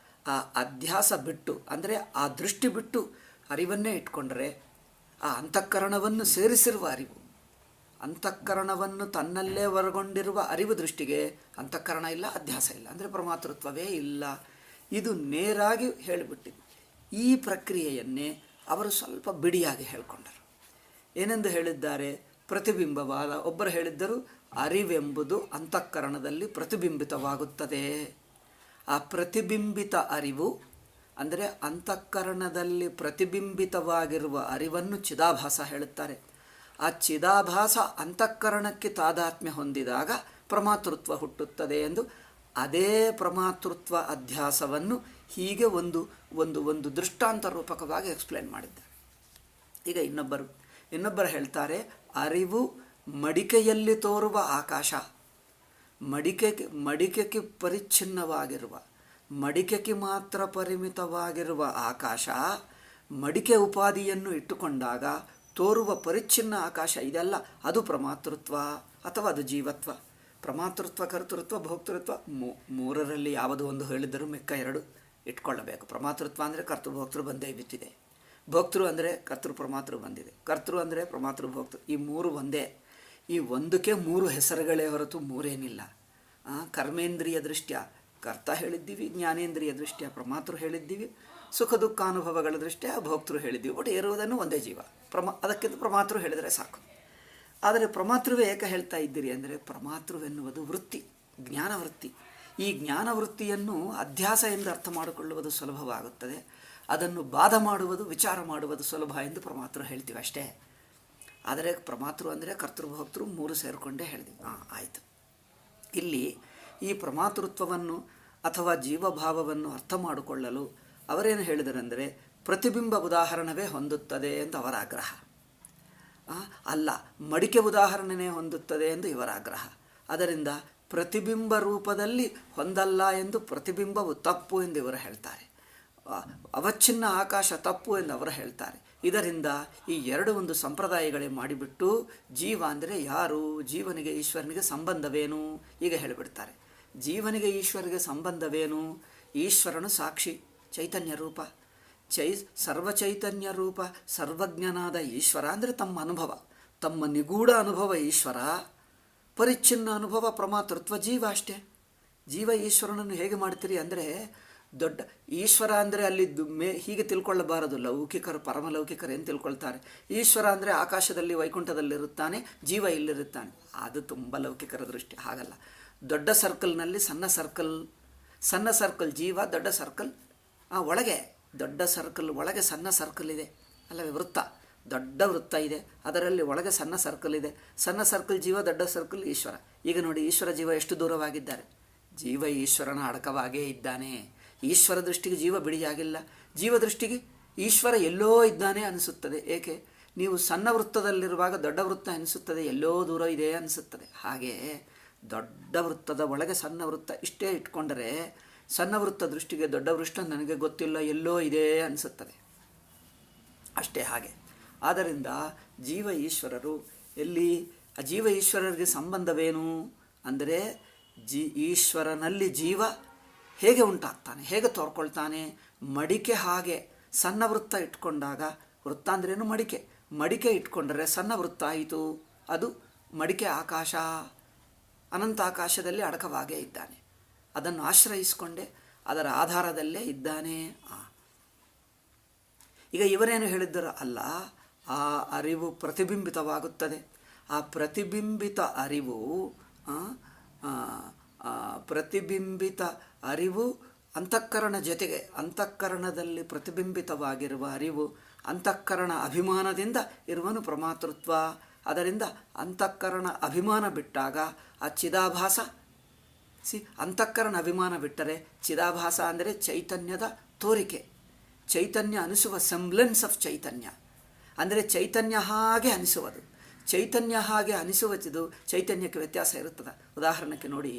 ಆ ಅಧ್ಯಾಸ ಬಿಟ್ಟು, ಅಂದರೆ ಆ ದೃಷ್ಟಿ ಬಿಟ್ಟು ಅರಿವನ್ನೇ ಇಟ್ಕೊಂಡ್ರೆ ಆ ಅಂತಃಕರಣವನ್ನು ಸೇರಿಸಿರುವ ಅರಿವು, ಅಂತಃಕರಣವನ್ನು ತನ್ನಲ್ಲೇ ಹೊರಗೊಂಡಿರುವ ಅರಿವು ದೃಷ್ಟಿಗೆ ಅಂತಃಕರಣ ಇಲ್ಲ, ಅಧ್ಯಾಸ ಇಲ್ಲ, ಅಂದರೆ ಪ್ರಮಾತೃತ್ವವೇ ಇಲ್ಲ. ಇದು ನೇರಾಗಿ ಹೇಳಿಬಿಟ್ಟಿದ್ದು. ಈ ಪ್ರಕ್ರಿಯೆಯನ್ನೇ ಅವರು ಸ್ವಲ್ಪ ಬಿಡಿಯಾಗಿ ಹೇಳಿಕೊಂಡರು. ಏನೆಂದು ಹೇಳಿದ್ದಾರೆ? ಪ್ರತಿಬಿಂಬವಾದ. ಒಬ್ಬರು ಹೇಳಿದ್ದರು ಅರಿವೆಂಬುದು ಅಂತಃಕರಣದಲ್ಲಿ ಪ್ರತಿಬಿಂಬಿತವಾಗುತ್ತದೆ. ಆ ಪ್ರತಿಬಿಂಬಿತ ಅರಿವು ಅಂದರೆ ಅಂತಃಕರಣದಲ್ಲಿ ಪ್ರತಿಬಿಂಬಿತವಾಗಿರುವ ಅರಿವನ್ನು ಚಿದಾಭಾಸ ಹೇಳುತ್ತಾರೆ. ಆ ಚಿದಾಭಾಸ ಅಂತಃಕರಣಕ್ಕೆ ತಾದಾತ್ಮ್ಯ ಹೊಂದಿದಾಗ ಪ್ರಮಾತೃತ್ವ ಹುಟ್ಟುತ್ತದೆ ಎಂದು ಅದೇ ಪ್ರಮಾತೃತ್ವ ಅಧ್ಯಾಸವನ್ನು ಹೀಗೆ ಒಂದು ದೃಷ್ಟಾಂತ ರೂಪಕವಾಗಿ ಎಕ್ಸ್ಪ್ಲೇನ್ ಮಾಡಿದ್ದಾರೆ. ಈಗ ಇನ್ನೊಬ್ಬರು ಹೇಳ್ತಾರೆ, ಅರಿವು ಮಡಿಕೆಯಲ್ಲಿ ತೋರುವ ಆಕಾಶ, ಮಡಿಕೆಗೆ ಪರಿಚ್ಛಿನ್ನವಾಗಿರುವ, ಮಡಿಕೆಗೆ ಮಾತ್ರ ಪರಿಮಿತವಾಗಿರುವ ಆಕಾಶ, ಮಡಿಕೆ ಉಪಾಧಿಯನ್ನು ಇಟ್ಟುಕೊಂಡಾಗ ತೋರುವ ಪರಿಚ್ಛಿನ್ನ ಆಕಾಶ ಇದೆಲ್ಲ ಅದು ಪ್ರಮಾತೃತ್ವ ಅಥವಾ ಅದು ಜೀವತ್ವ. ಪ್ರಮಾತೃತ್ವ, ಕರ್ತೃತ್ವ, ಭೋಕ್ತೃತ್ವ ಮೂರರಲ್ಲಿ ಯಾವುದೋ ಒಂದು ಹೇಳಿದರೂ ಮಿಕ್ಕ ಎರಡು ಇಟ್ಕೊಳ್ಳಬೇಕು. ಪ್ರಮಾತೃತ್ವ ಅಂದರೆ ಕರ್ತೃಭೋಕ್ತೃ ಬಂದೇ ಬಿತ್ತಿದೆ, ಭೋಕ್ತೃ ಅಂದರೆ ಕರ್ತೃ ಪ್ರಮಾತೃ ಬಂದಿದೆ, ಕರ್ತೃ ಅಂದರೆ ಪ್ರಮಾತೃ ಭೋಕ್ತೃ. ಈ ಮೂರು ಒಂದೇ. ಈ ಒಂದಕ್ಕೆ ಮೂರು ಹೆಸರುಗಳೇ ಹೊರತು ಮೂರೇನಿಲ್ಲ. ಕರ್ಮೇಂದ್ರಿಯ ದೃಷ್ಟ್ಯ ಕರ್ತ ಹೇಳಿದ್ದೀವಿ, ಜ್ಞಾನೇಂದ್ರಿಯ ದೃಷ್ಟ್ಯ ಪ್ರಮಾತೃ ಹೇಳಿದ್ದೀವಿ, ಸುಖ ದುಃಖಾನುಭವಗಳ ದೃಷ್ಟ್ಯ ಭೋಕ್ತೃ ಹೇಳಿದ್ದೀವಿ. ಒಟ್ಟು ಇರುವುದನ್ನು ಒಂದೇ ಜೀವ. ಅದಕ್ಕಿಂತ ಪ್ರಮಾತೃ ಹೇಳಿದರೆ ಸಾಕು. ಆದರೆ ಪ್ರಮಾತೃವೇ ಏಕೆ ಹೇಳ್ತಾ ಇದ್ದೀರಿ ಅಂದರೆ, ಪ್ರಮಾತೃವೆನ್ನುವುದು ವೃತ್ತಿ, ಜ್ಞಾನವೃತ್ತಿ. ಈ ಜ್ಞಾನವೃತ್ತಿಯನ್ನು ಅಧ್ಯಾಸ ಎಂದು ಅರ್ಥ ಮಾಡಿಕೊಳ್ಳುವುದು ಸುಲಭವಾಗುತ್ತದೆ. ಅದನ್ನು ಬಾಧ ಮಾಡುವುದು, ವಿಚಾರ ಮಾಡುವುದು ಸುಲಭ ಎಂದು ಪ್ರಮಾತೃ ಹೇಳ್ತೀವಿ ಅಷ್ಟೇ. ಆದರೆ ಪ್ರಮಾತೃ ಅಂದರೆ ಕರ್ತೃಭೋಕ್ತೃ ಮೂರು ಸೇರಿಕೊಂಡೇ ಹೇಳಿದ್ವಿ. ಆಯಿತು. ಇಲ್ಲಿ ಈ ಪ್ರಮಾತೃತ್ವವನ್ನು ಅಥವಾ ಜೀವಭಾವವನ್ನು ಅರ್ಥ ಮಾಡಿಕೊಳ್ಳಲು ಅವರೇನು ಹೇಳಿದರೆಂದರೆ, ಪ್ರತಿಬಿಂಬ ಉದಾಹರಣವೇ ಹೊಂದುತ್ತದೆ ಎಂದು ಅವರ ಆಗ್ರಹ ಅಲ್ಲ, ಮಡಿಕೆ ಉದಾಹರಣೆಯೇ ಹೊಂದುತ್ತದೆ ಎಂದು ಇವರ ಆಗ್ರಹ. ಅದರಿಂದ ಪ್ರತಿಬಿಂಬ ರೂಪದಲ್ಲಿ ಹೊಂದಲ್ಲ ಎಂದು ಪ್ರತಿಬಿಂಬವು ತಪ್ಪು ಎಂದು ಇವರು ಹೇಳ್ತಾರೆ. ಅವಚ್ಛಿನ್ನ ಆಕಾಶ ತಪ್ಪು ಎಂದು ಅವರು ಹೇಳ್ತಾರೆ. ಇದರಿಂದ ಈ ಎರಡು ಒಂದು ಸಂಪ್ರದಾಯಗಳೇ ಮಾಡಿಬಿಟ್ಟು ಜೀವ ಅಂದರೆ ಯಾರು, ಜೀವನಿಗೆ ಈಶ್ವರನಿಗೆ ಸಂಬಂಧವೇನು ಈಗ ಹೇಳಿಬಿಡ್ತಾರೆ. ಜೀವನಿಗೆ ಈಶ್ವರಿಗೆ ಸಂಬಂಧವೇನು? ಈಶ್ವರನು ಸಾಕ್ಷಿ, ಚೈತನ್ಯ ರೂಪ, ಸರ್ವಚೈತನ್ಯ ರೂಪ, ಸರ್ವಜ್ಞನಾದ ಈಶ್ವರ ಅಂದರೆ ತಮ್ಮ ಅನುಭವ, ತಮ್ಮ ನಿಗೂಢ ಅನುಭವ ಈಶ್ವರ, ಪರಿಚ್ಛಿನ್ನ ಅನುಭವ ಪ್ರಮಾತೃತ್ವ ಜೀವ ಅಷ್ಟೇ. ಜೀವ ಈಶ್ವರನನ್ನು ಹೇಗೆ ಮಾಡ್ತೀರಿ ಅಂದರೆ, ದೊಡ್ಡ ಈಶ್ವರ ಅಂದರೆ ಅಲ್ಲಿ ಹೀಗೆ ತಿಳ್ಕೊಳ್ಳಬಾರದು. ಲೌಕಿಕರು ಪರಮಲೌಕಿಕರು ಏನು ತಿಳ್ಕೊಳ್ತಾರೆ, ಈಶ್ವರ ಅಂದರೆ ಆಕಾಶದಲ್ಲಿ ವೈಕುಂಠದಲ್ಲಿರುತ್ತಾನೆ, ಜೀವ ಇಲ್ಲಿರುತ್ತಾನೆ. ಅದು ತುಂಬ ಲೌಕಿಕರ ದೃಷ್ಟಿ. ಹಾಗಲ್ಲ. ದೊಡ್ಡ ಸರ್ಕಲ್ನಲ್ಲಿ ಸಣ್ಣ ಸರ್ಕಲ್ ಜೀವ, ದೊಡ್ಡ ಸರ್ಕಲ್ ಒಳಗೆ, ದೊಡ್ಡ ಸರ್ಕಲ್ ಒಳಗೆ ಸಣ್ಣ ಸರ್ಕಲ್ ಇದೆ ಅಲ್ಲವೇ, ವೃತ್ತ, ದೊಡ್ಡ ವೃತ್ತ ಇದೆ, ಅದರಲ್ಲಿ ಒಳಗೆ ಸಣ್ಣ ಸರ್ಕಲ್ ಇದೆ. ಸಣ್ಣ ಸರ್ಕಲ್ ಜೀವ, ದೊಡ್ಡ ಸರ್ಕಲ್ ಈಶ್ವರ. ಈಗ ನೋಡಿ, ಈಶ್ವರ ಜೀವ ಎಷ್ಟು ದೂರವಾಗಿದ್ದಾರೆ. ಜೀವ ಈಶ್ವರನ ಅಡಕವಾಗೇ ಇದ್ದಾನೆ. ಈಶ್ವರ ದೃಷ್ಟಿಗೆ ಜೀವ ಬಿಡಿಯಾಗಿಲ್ಲ, ಜೀವ ದೃಷ್ಟಿಗೆ ಈಶ್ವರ ಎಲ್ಲೋ ಇದ್ದಾನೆ ಅನಿಸುತ್ತದೆ. ಏಕೆ? ನೀವು ಸಣ್ಣ ವೃತ್ತದಲ್ಲಿರುವಾಗ ದೊಡ್ಡ ವೃತ್ತ ಅನಿಸುತ್ತದೆ, ಎಲ್ಲೋ ದೂರ ಇದೆ ಅನಿಸುತ್ತದೆ. ಹಾಗೆ ದೊಡ್ಡ ವೃತ್ತದ ಒಳಗೆ ಸಣ್ಣ ವೃತ್ತ ಇಷ್ಟೇ ಇಟ್ಕೊಂಡರೆ, ಸಣ್ಣ ವೃತ್ತ ದೃಷ್ಟಿಗೆ ದೊಡ್ಡ ವೃತ್ತ ನನಗೆ ಗೊತ್ತಿಲ್ಲ, ಎಲ್ಲೋ ಇದೆ ಅನಿಸುತ್ತದೆ. ಅಷ್ಟೇ ಹಾಗೆ. ಆದ್ದರಿಂದ ಜೀವ ಈಶ್ವರರು ಎಲ್ಲಿ? ಆ ಜೀವ ಈಶ್ವರರಿಗೆ ಸಂಬಂಧವೇನು ಅಂದರೆ, ಈಶ್ವರನಲ್ಲಿ ಜೀವ ಹೇಗೆ ಉಂಟಾಗ್ತಾನೆ, ಹೇಗೆ ತೋರ್ಕೊಳ್ತಾನೆ? ಮಡಿಕೆ ಹಾಗೆ ಸಣ್ಣ ವೃತ್ತ ಇಟ್ಕೊಂಡಾಗ, ವೃತ್ತ ಅಂದ್ರೇನು? ಮಡಿಕೆ ಇಟ್ಕೊಂಡರೆ ಸಣ್ಣ ವೃತ್ತ ಆಯಿತು. ಅದು ಮಡಿಕೆ ಆಕಾಶ, ಅನಂತ ಆಕಾಶದಲ್ಲಿ ಅಡಕವಾಗೇ ಇದ್ದಾನೆ. ಅದನ್ನು ಆಶ್ರಯಿಸಿಕೊಂಡೆ, ಅದರ ಆಧಾರದಲ್ಲೇ ಇದ್ದಾನೆ. ಈಗ ಇವರೇನು ಹೇಳಿದ್ದರು? ಅಲ್ಲ, ಆ ಅರಿವು ಪ್ರತಿಬಿಂಬಿತವಾಗುತ್ತದೆ. ಆ ಪ್ರತಿಬಿಂಬಿತ ಅರಿವು ಅಂತಃಕರಣ ಜೊತೆಗೆ, ಅಂತಃಕರಣದಲ್ಲಿ ಪ್ರತಿಬಿಂಬಿತವಾಗಿರುವ ಅರಿವು ಅಂತಃಕರಣ ಅಭಿಮಾನದಿಂದ ಇರುವನು ಪ್ರಮಾತೃತ್ವ. ಅದರಿಂದ ಅಂತಃಕರಣ ಅಭಿಮಾನ ಬಿಟ್ಟಾಗ ಆ ಚಿದಾಭಾಸ, ಅಂತಃಕರಣ ಅಭಿಮಾನ ಬಿಟ್ಟರೆ ಚಿದಾಭಾಸ ಅಂದರೆ ಚೈತನ್ಯದ ತೋರಿಕೆ, ಚೈತನ್ಯ ಅನಿಸುವ ಸೆಂಬ್ಲೆನ್ಸ್ ಆಫ್ ಚೈತನ್ಯ, ಅಂದರೆ ಚೈತನ್ಯ ಹಾಗೆ ಅನಿಸುವುದು. ಚೈತನ್ಯ ಹಾಗೆ ಅನಿಸುವುದು ಚೈತನ್ಯಕ್ಕೆ ವ್ಯತ್ಯಾಸ ಇರುತ್ತದೆ. ಉದಾಹರಣೆಗೆ ನೋಡಿ,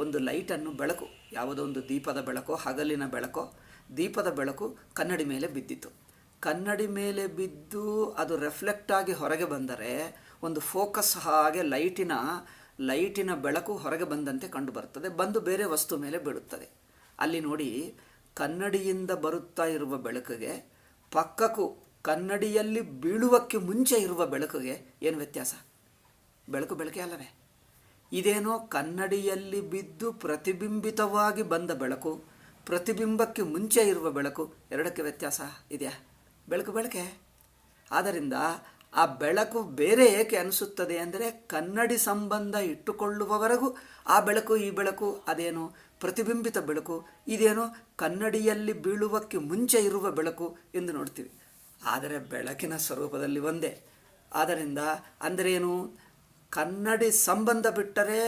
ಒಂದು ಲೈಟನ್ನು, ಬೆಳಕು, ಯಾವುದೋ ಒಂದು ದೀಪದ ಬೆಳಕೋ, ಹಗಲಿನ ಬೆಳಕೋ, ದೀಪದ ಬೆಳಕು ಕನ್ನಡಿ ಮೇಲೆ ಬಿದ್ದಿತು. ಕನ್ನಡಿ ಮೇಲೆ ಬಿದ್ದು ಅದು ರಿಫ್ಲೆಕ್ಟ್ ಆಗಿ ಹೊರಗೆ ಬಂದರೆ ಒಂದು ಫೋಕಸ್ ಹಾಗೆ ಲೈಟಿನ ಬೆಳಕು ಹೊರಗೆ ಬಂದಂತೆ ಕಂಡು ಬರುತ್ತದೆ, ಬಂದು ಬೇರೆ ವಸ್ತು ಮೇಲೆ ಬೀಳುತ್ತದೆ. ಅಲ್ಲಿ ನೋಡಿ, ಕನ್ನಡಿಯಿಂದ ಬರುತ್ತಾ ಇರುವ ಬೆಳಕಿಗೆ ಪಕ್ಕಕ್ಕೂ ಕನ್ನಡಿಯಲ್ಲಿ ಬೀಳುವಕ್ಕೆ ಮುಂಚೆ ಇರುವ ಬೆಳಕಿಗೆ ಏನು ವ್ಯತ್ಯಾಸ? ಬೆಳಕೆ ಅಲ್ಲವೇ? ಇದೇನೋ ಕನ್ನಡಿಯಲ್ಲಿ ಬಿದ್ದು ಪ್ರತಿಬಿಂಬಿತವಾಗಿ ಬಂದ ಬೆಳಕು, ಪ್ರತಿಬಿಂಬಕ್ಕೆ ಮುಂಚೆ ಇರುವ ಬೆಳಕು, ಎರಡಕ್ಕೆ ವ್ಯತ್ಯಾಸ ಇದೆಯಾ? ಬೆಳಕೆ. ಆದ್ದರಿಂದ ಆ ಬೆಳಕು ಬೇರೆ ಏಕೆ ಅನಿಸುತ್ತದೆ ಅಂದರೆ, ಕನ್ನಡಿ ಸಂಬಂಧ ಇಟ್ಟುಕೊಳ್ಳುವವರೆಗೂ ಆ ಬೆಳಕು ಈ ಬೆಳಕು ಅದೇನು ಪ್ರತಿಬಿಂಬಿತ ಬೆಳಕು, ಇದೇನೋ ಕನ್ನಡಿಯಲ್ಲಿ ಬೀಳುವಕ್ಕೆ ಮುಂಚೆ ಇರುವ ಬೆಳಕು ಎಂದು ನೋಡ್ತೀವಿ. ಆದರೆ ಬೆಳಕಿನ ಸ್ವರೂಪದಲ್ಲಿ ಒಂದೇ. ಆದ್ದರಿಂದ ಅಂದ್ರೇನು? ಕನ್ನಡಿ ಸಂಬಂಧ ಬಿಟ್ಟರೆ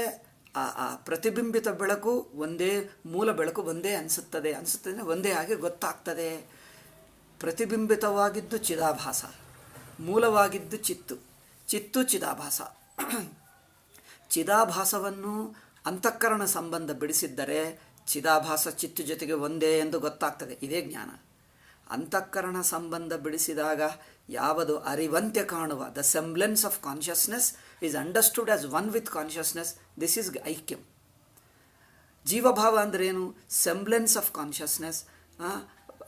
ಆ ಪ್ರತಿಬಿಂಬಿತ ಬೆಳಕು ಒಂದೇ, ಮೂಲ ಬೆಳಕು ಒಂದೇ ಅನಿಸುತ್ತದೆ ಒಂದೇ ಆಗಿ ಗೊತ್ತಾಗ್ತದೆ. ಪ್ರತಿಬಿಂಬಿತವಾಗಿದ್ದು ಚಿದಾಭಾಸ, ಮೂಲವಾಗಿದ್ದು ಚಿತ್ತು ಚಿದಾಭಾಸ. ಚಿದಾಭಾಸವನ್ನು ಅಂತಃಕರಣ ಸಂಬಂಧ ಬಿಡಿಸಿದ್ದರೆ ಚಿದಾಭಾಸ ಚಿತ್ತು ಜೊತೆಗೆ ಒಂದೇ ಎಂದು ಗೊತ್ತಾಗ್ತದೆ. ಇದೇ ಜ್ಞಾನ. ಅಂತಃಕರಣ ಸಂಬಂಧ ಬಿಡಿಸಿದಾಗ ಯಾವುದು ಅರಿವಂತೆ ಕಾಣುವ, the semblance of consciousness is understood as one with consciousness, this is ಐಕ್ಯಂ. ಜೀವಭಾವ ಅಂದ್ರೇನು? ಸೆಂಬ್ಲೆನ್ಸ್ ಆಫ್ ಕಾನ್ಷಿಯಸ್ನೆಸ್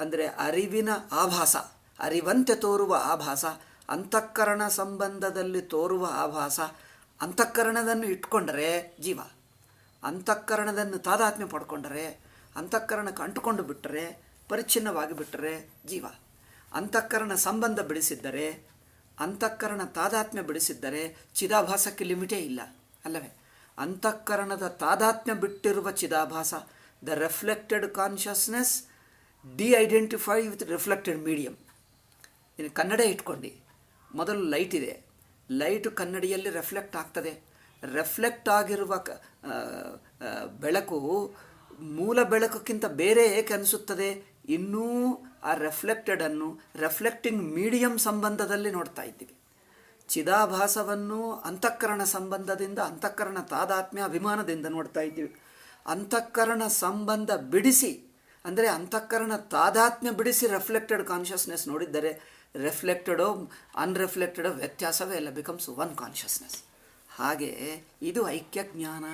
ಅಂದರೆ ಅರಿವಿನ ಆಭಾಸ, ಅರಿವಂತೆ ತೋರುವ ಆಭಾಸ, ಅಂತಃಕರಣ ಸಂಬಂಧದಲ್ಲಿ ತೋರುವ ಆಭಾಸ. ಅಂತಃಕರಣದನ್ನು ಇಟ್ಕೊಂಡರೆ ಜೀವ, ಅಂತಃಕರಣದನ್ನು ತಾದಾತ್ಮ್ಯ ಪಡ್ಕೊಂಡರೆ, ಅಂತಃಕರಣಕ್ಕೆ ಅಂಟುಕೊಂಡು ಬಿಟ್ಟರೆ, ಪರಿಚ್ಛಿನ್ನವಾಗಿ ಬಿಟ್ಟರೆ ಜೀವ. ಅಂತಃಕರಣ ಸಂಬಂಧ ಬಿಡಿಸಿದ್ದರೆ, ಅಂತಃಕರಣ ತಾದಾತ್ಮ್ಯ ಬಿಡಿಸಿದ್ದರೆ ಚಿದಾಭಾಸಕ್ಕೆ ಲಿಮಿಟೇ ಇಲ್ಲ ಅಲ್ಲವೇ? ಅಂತಃಕರಣದ ತಾದಾತ್ಮ್ಯ ಬಿಟ್ಟಿರುವ ಚಿದಾಭಾಸ, the reflected consciousness de-identified with reflected medium. ಇನ್ನು ಕನ್ನಡ ಇಟ್ಕೊಂಡು, ಮೊದಲು ಲೈಟ್ ಇದೆ, ಲೈಟು ಕನ್ನಡಿಯಲ್ಲಿ ರಿಫ್ಲೆಕ್ಟ್ ಆಗ್ತದೆ. ರಿಫ್ಲೆಕ್ಟ್ ಆಗಿರುವ ಬೆಳಕು ಮೂಲ ಬೆಳಕಕ್ಕಿಂತ ಬೇರೆ ಏಕೆ ಅನಿಸುತ್ತದೆ? ಇನ್ನೂ ಆ ರಿಫ್ಲೆಕ್ಟೆಡನ್ನು ರಿಫ್ಲೆಕ್ಟಿಂಗ್ ಮೀಡಿಯಮ್ ಸಂಬಂಧದಲ್ಲಿ ನೋಡ್ತಾ ಇದ್ದೀವಿ. ಚಿದಾಭಾಸವನ್ನು ಅಂತಃಕರಣ ಸಂಬಂಧದಿಂದ, ಅಂತಃಕರಣ ತಾದಾತ್ಮ್ಯ ಅಭಿಮಾನದಿಂದ ನೋಡ್ತಾ ಇದ್ದೀವಿ. ಅಂತಃಕರಣ ಸಂಬಂಧ ಬಿಡಿಸಿ, ಅಂದರೆ ಅಂತಃಕರಣ ತಾದಾತ್ಮ್ಯ ಬಿಡಿಸಿ ರಿಫ್ಲೆಕ್ಟೆಡ್ ಕಾನ್ಷಿಯಸ್ನೆಸ್ ನೋಡಿದ್ದರೆ, ರಿಫ್ಲೆಕ್ಟೆಡೋ ಅನ್ರಿಫ್ಲೆಕ್ಟೆಡೋ ವ್ಯತ್ಯಾಸವೇ ಇಲ್ಲ, ಬಿಕಮ್ಸ್ ಒನ್ ಕಾನ್ಷಿಯಸ್ನೆಸ್. ಹಾಗೆ ಇದು ಐಕ್ಯ ಜ್ಞಾನ,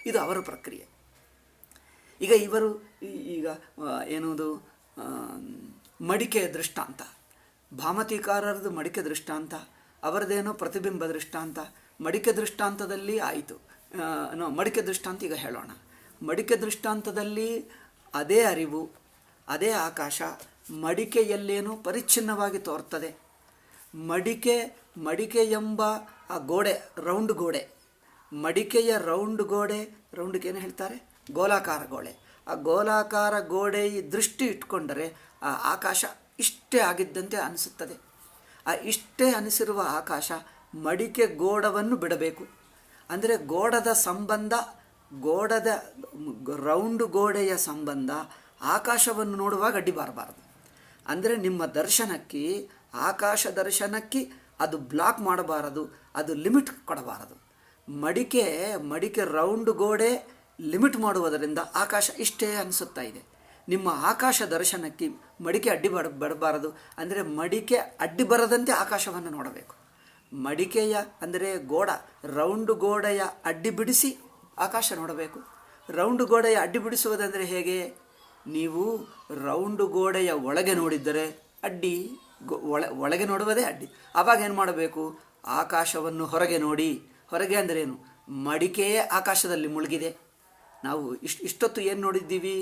ಇದು ಅವರ ಪ್ರಕ್ರಿಯೆ. ಈಗ ಇವರು ಏನದು ಮಡಿಕೆ ದೃಷ್ಟಾಂತ, ಭಾಮತಿಕಾರರದು ಮಡಿಕೆ ದೃಷ್ಟಾಂತ, ಅವರದೇನೋ ಪ್ರತಿಬಿಂಬ ದೃಷ್ಟಾಂತ. ಮಡಿಕೆ ದೃಷ್ಟಾಂತದಲ್ಲಿ ಆಯಿತು, ಮಡಿಕೆ ದೃಷ್ಟಾಂತ ಈಗ ಹೇಳೋಣ. ಮಡಿಕೆ ದೃಷ್ಟಾಂತದಲ್ಲಿ ಅದೇ ಅರಿವು, ಅದೇ ಆಕಾಶ ಮಡಿಕೆಯಲ್ಲೇನೋ ಪರಿಚ್ಛಿನ್ನವಾಗಿ ತೋರ್ತದೆ. ಮಡಿಕೆ ಎಂಬ ಆ ಗೋಡೆ, ರೌಂಡ್ ಗೋಡೆ, ಮಡಿಕೆಯ ರೌಂಡ್ ಗೋಡೆ, ರೌಂಡ್ಗೇನು ಹೇಳ್ತಾರೆ, ಗೋಲಾಕಾರ ಗೋಡೆ. ಆ ಗೋಲಾಕಾರ ಗೋಡೆ ದೃಷ್ಟಿ ಇಟ್ಕೊಂಡರೆ ಆ ಆಕಾಶ ಇಷ್ಟೇ ಆಗಿದ್ದಂತೆ ಅನಿಸುತ್ತದೆ. ಆ ಇಷ್ಟೇ ಅನಿಸಿರುವ ಆಕಾಶ ಮಡಿಕೆ ಗೋಡವನ್ನು ಬಿಡಬೇಕು. ಅಂದರೆ ಗೋಡದ ಸಂಬಂಧ, ಗೋಡದ ರೌಂಡ್ ಗೋಡೆಯ ಸಂಬಂಧ ಆಕಾಶವನ್ನು ನೋಡುವಾಗ ಅಡ್ಡಿ ಬಾರಬಾರದು. ಅಂದರೆ ನಿಮ್ಮ ದರ್ಶನಕ್ಕೆ, ಆಕಾಶ ದರ್ಶನಕ್ಕೆ ಅದು ಬ್ಲಾಕ್ ಮಾಡಬಾರದು, ಅದು ಲಿಮಿಟ್ ಕೊಡಬಾರದು. ಮಡಿಕೆ ರೌಂಡ್ ಗೋಡೆ ಲಿಮಿಟ್ ಮಾಡುವುದರಿಂದ ಆಕಾಶ ಇಷ್ಟೇ ಅನಿಸುತ್ತಾ ಇದೆ. ನಿಮ್ಮ ಆಕಾಶ ದರ್ಶನಕ್ಕೆ ಮಡಿಕೆ ಅಡ್ಡಿ ಬರಬಾರದು. ಅಂದರೆ ಮಡಿಕೆ ಅಡ್ಡಿ ಬರದಂತೆ ಆಕಾಶವನ್ನು ನೋಡಬೇಕು. ಮಡಿಕೆಯ ಅಂದರೆ ರೌಂಡ್ ಗೋಡೆಯ ಅಡ್ಡಿ ಬಿಡಿಸಿ ಆಕಾಶ ನೋಡಬೇಕು. ರೌಂಡ್ ಗೋಡೆಯ ಅಡ್ಡಿ ಬಿಡಿಸುವುದಂದರೆ ಹೇಗೆ? ನೀವು ರೌಂಡ್ ಗೋಡೆಯ ಒಳಗೆ ನೋಡಿದ್ದರೆ ಅಡ್ಡಿ, ಒಳಗೆ ನೋಡುವುದೇ ಅಡ್ಡಿ. ಆವಾಗ ಏನು ಮಾಡಬೇಕು? ಆಕಾಶವನ್ನು ಹೊರಗೆ ನೋಡಿ. ಹೊರಗೆ ಅಂದರೆ ಏನು? ಮಡಿಕೆಯೇ ಆಕಾಶದಲ್ಲಿ ಮುಳುಗಿದೆ. ನಾವು ಇಷ್ಟೊತ್ತು ಏನು ನೋಡಿದ್ದೀವಿ?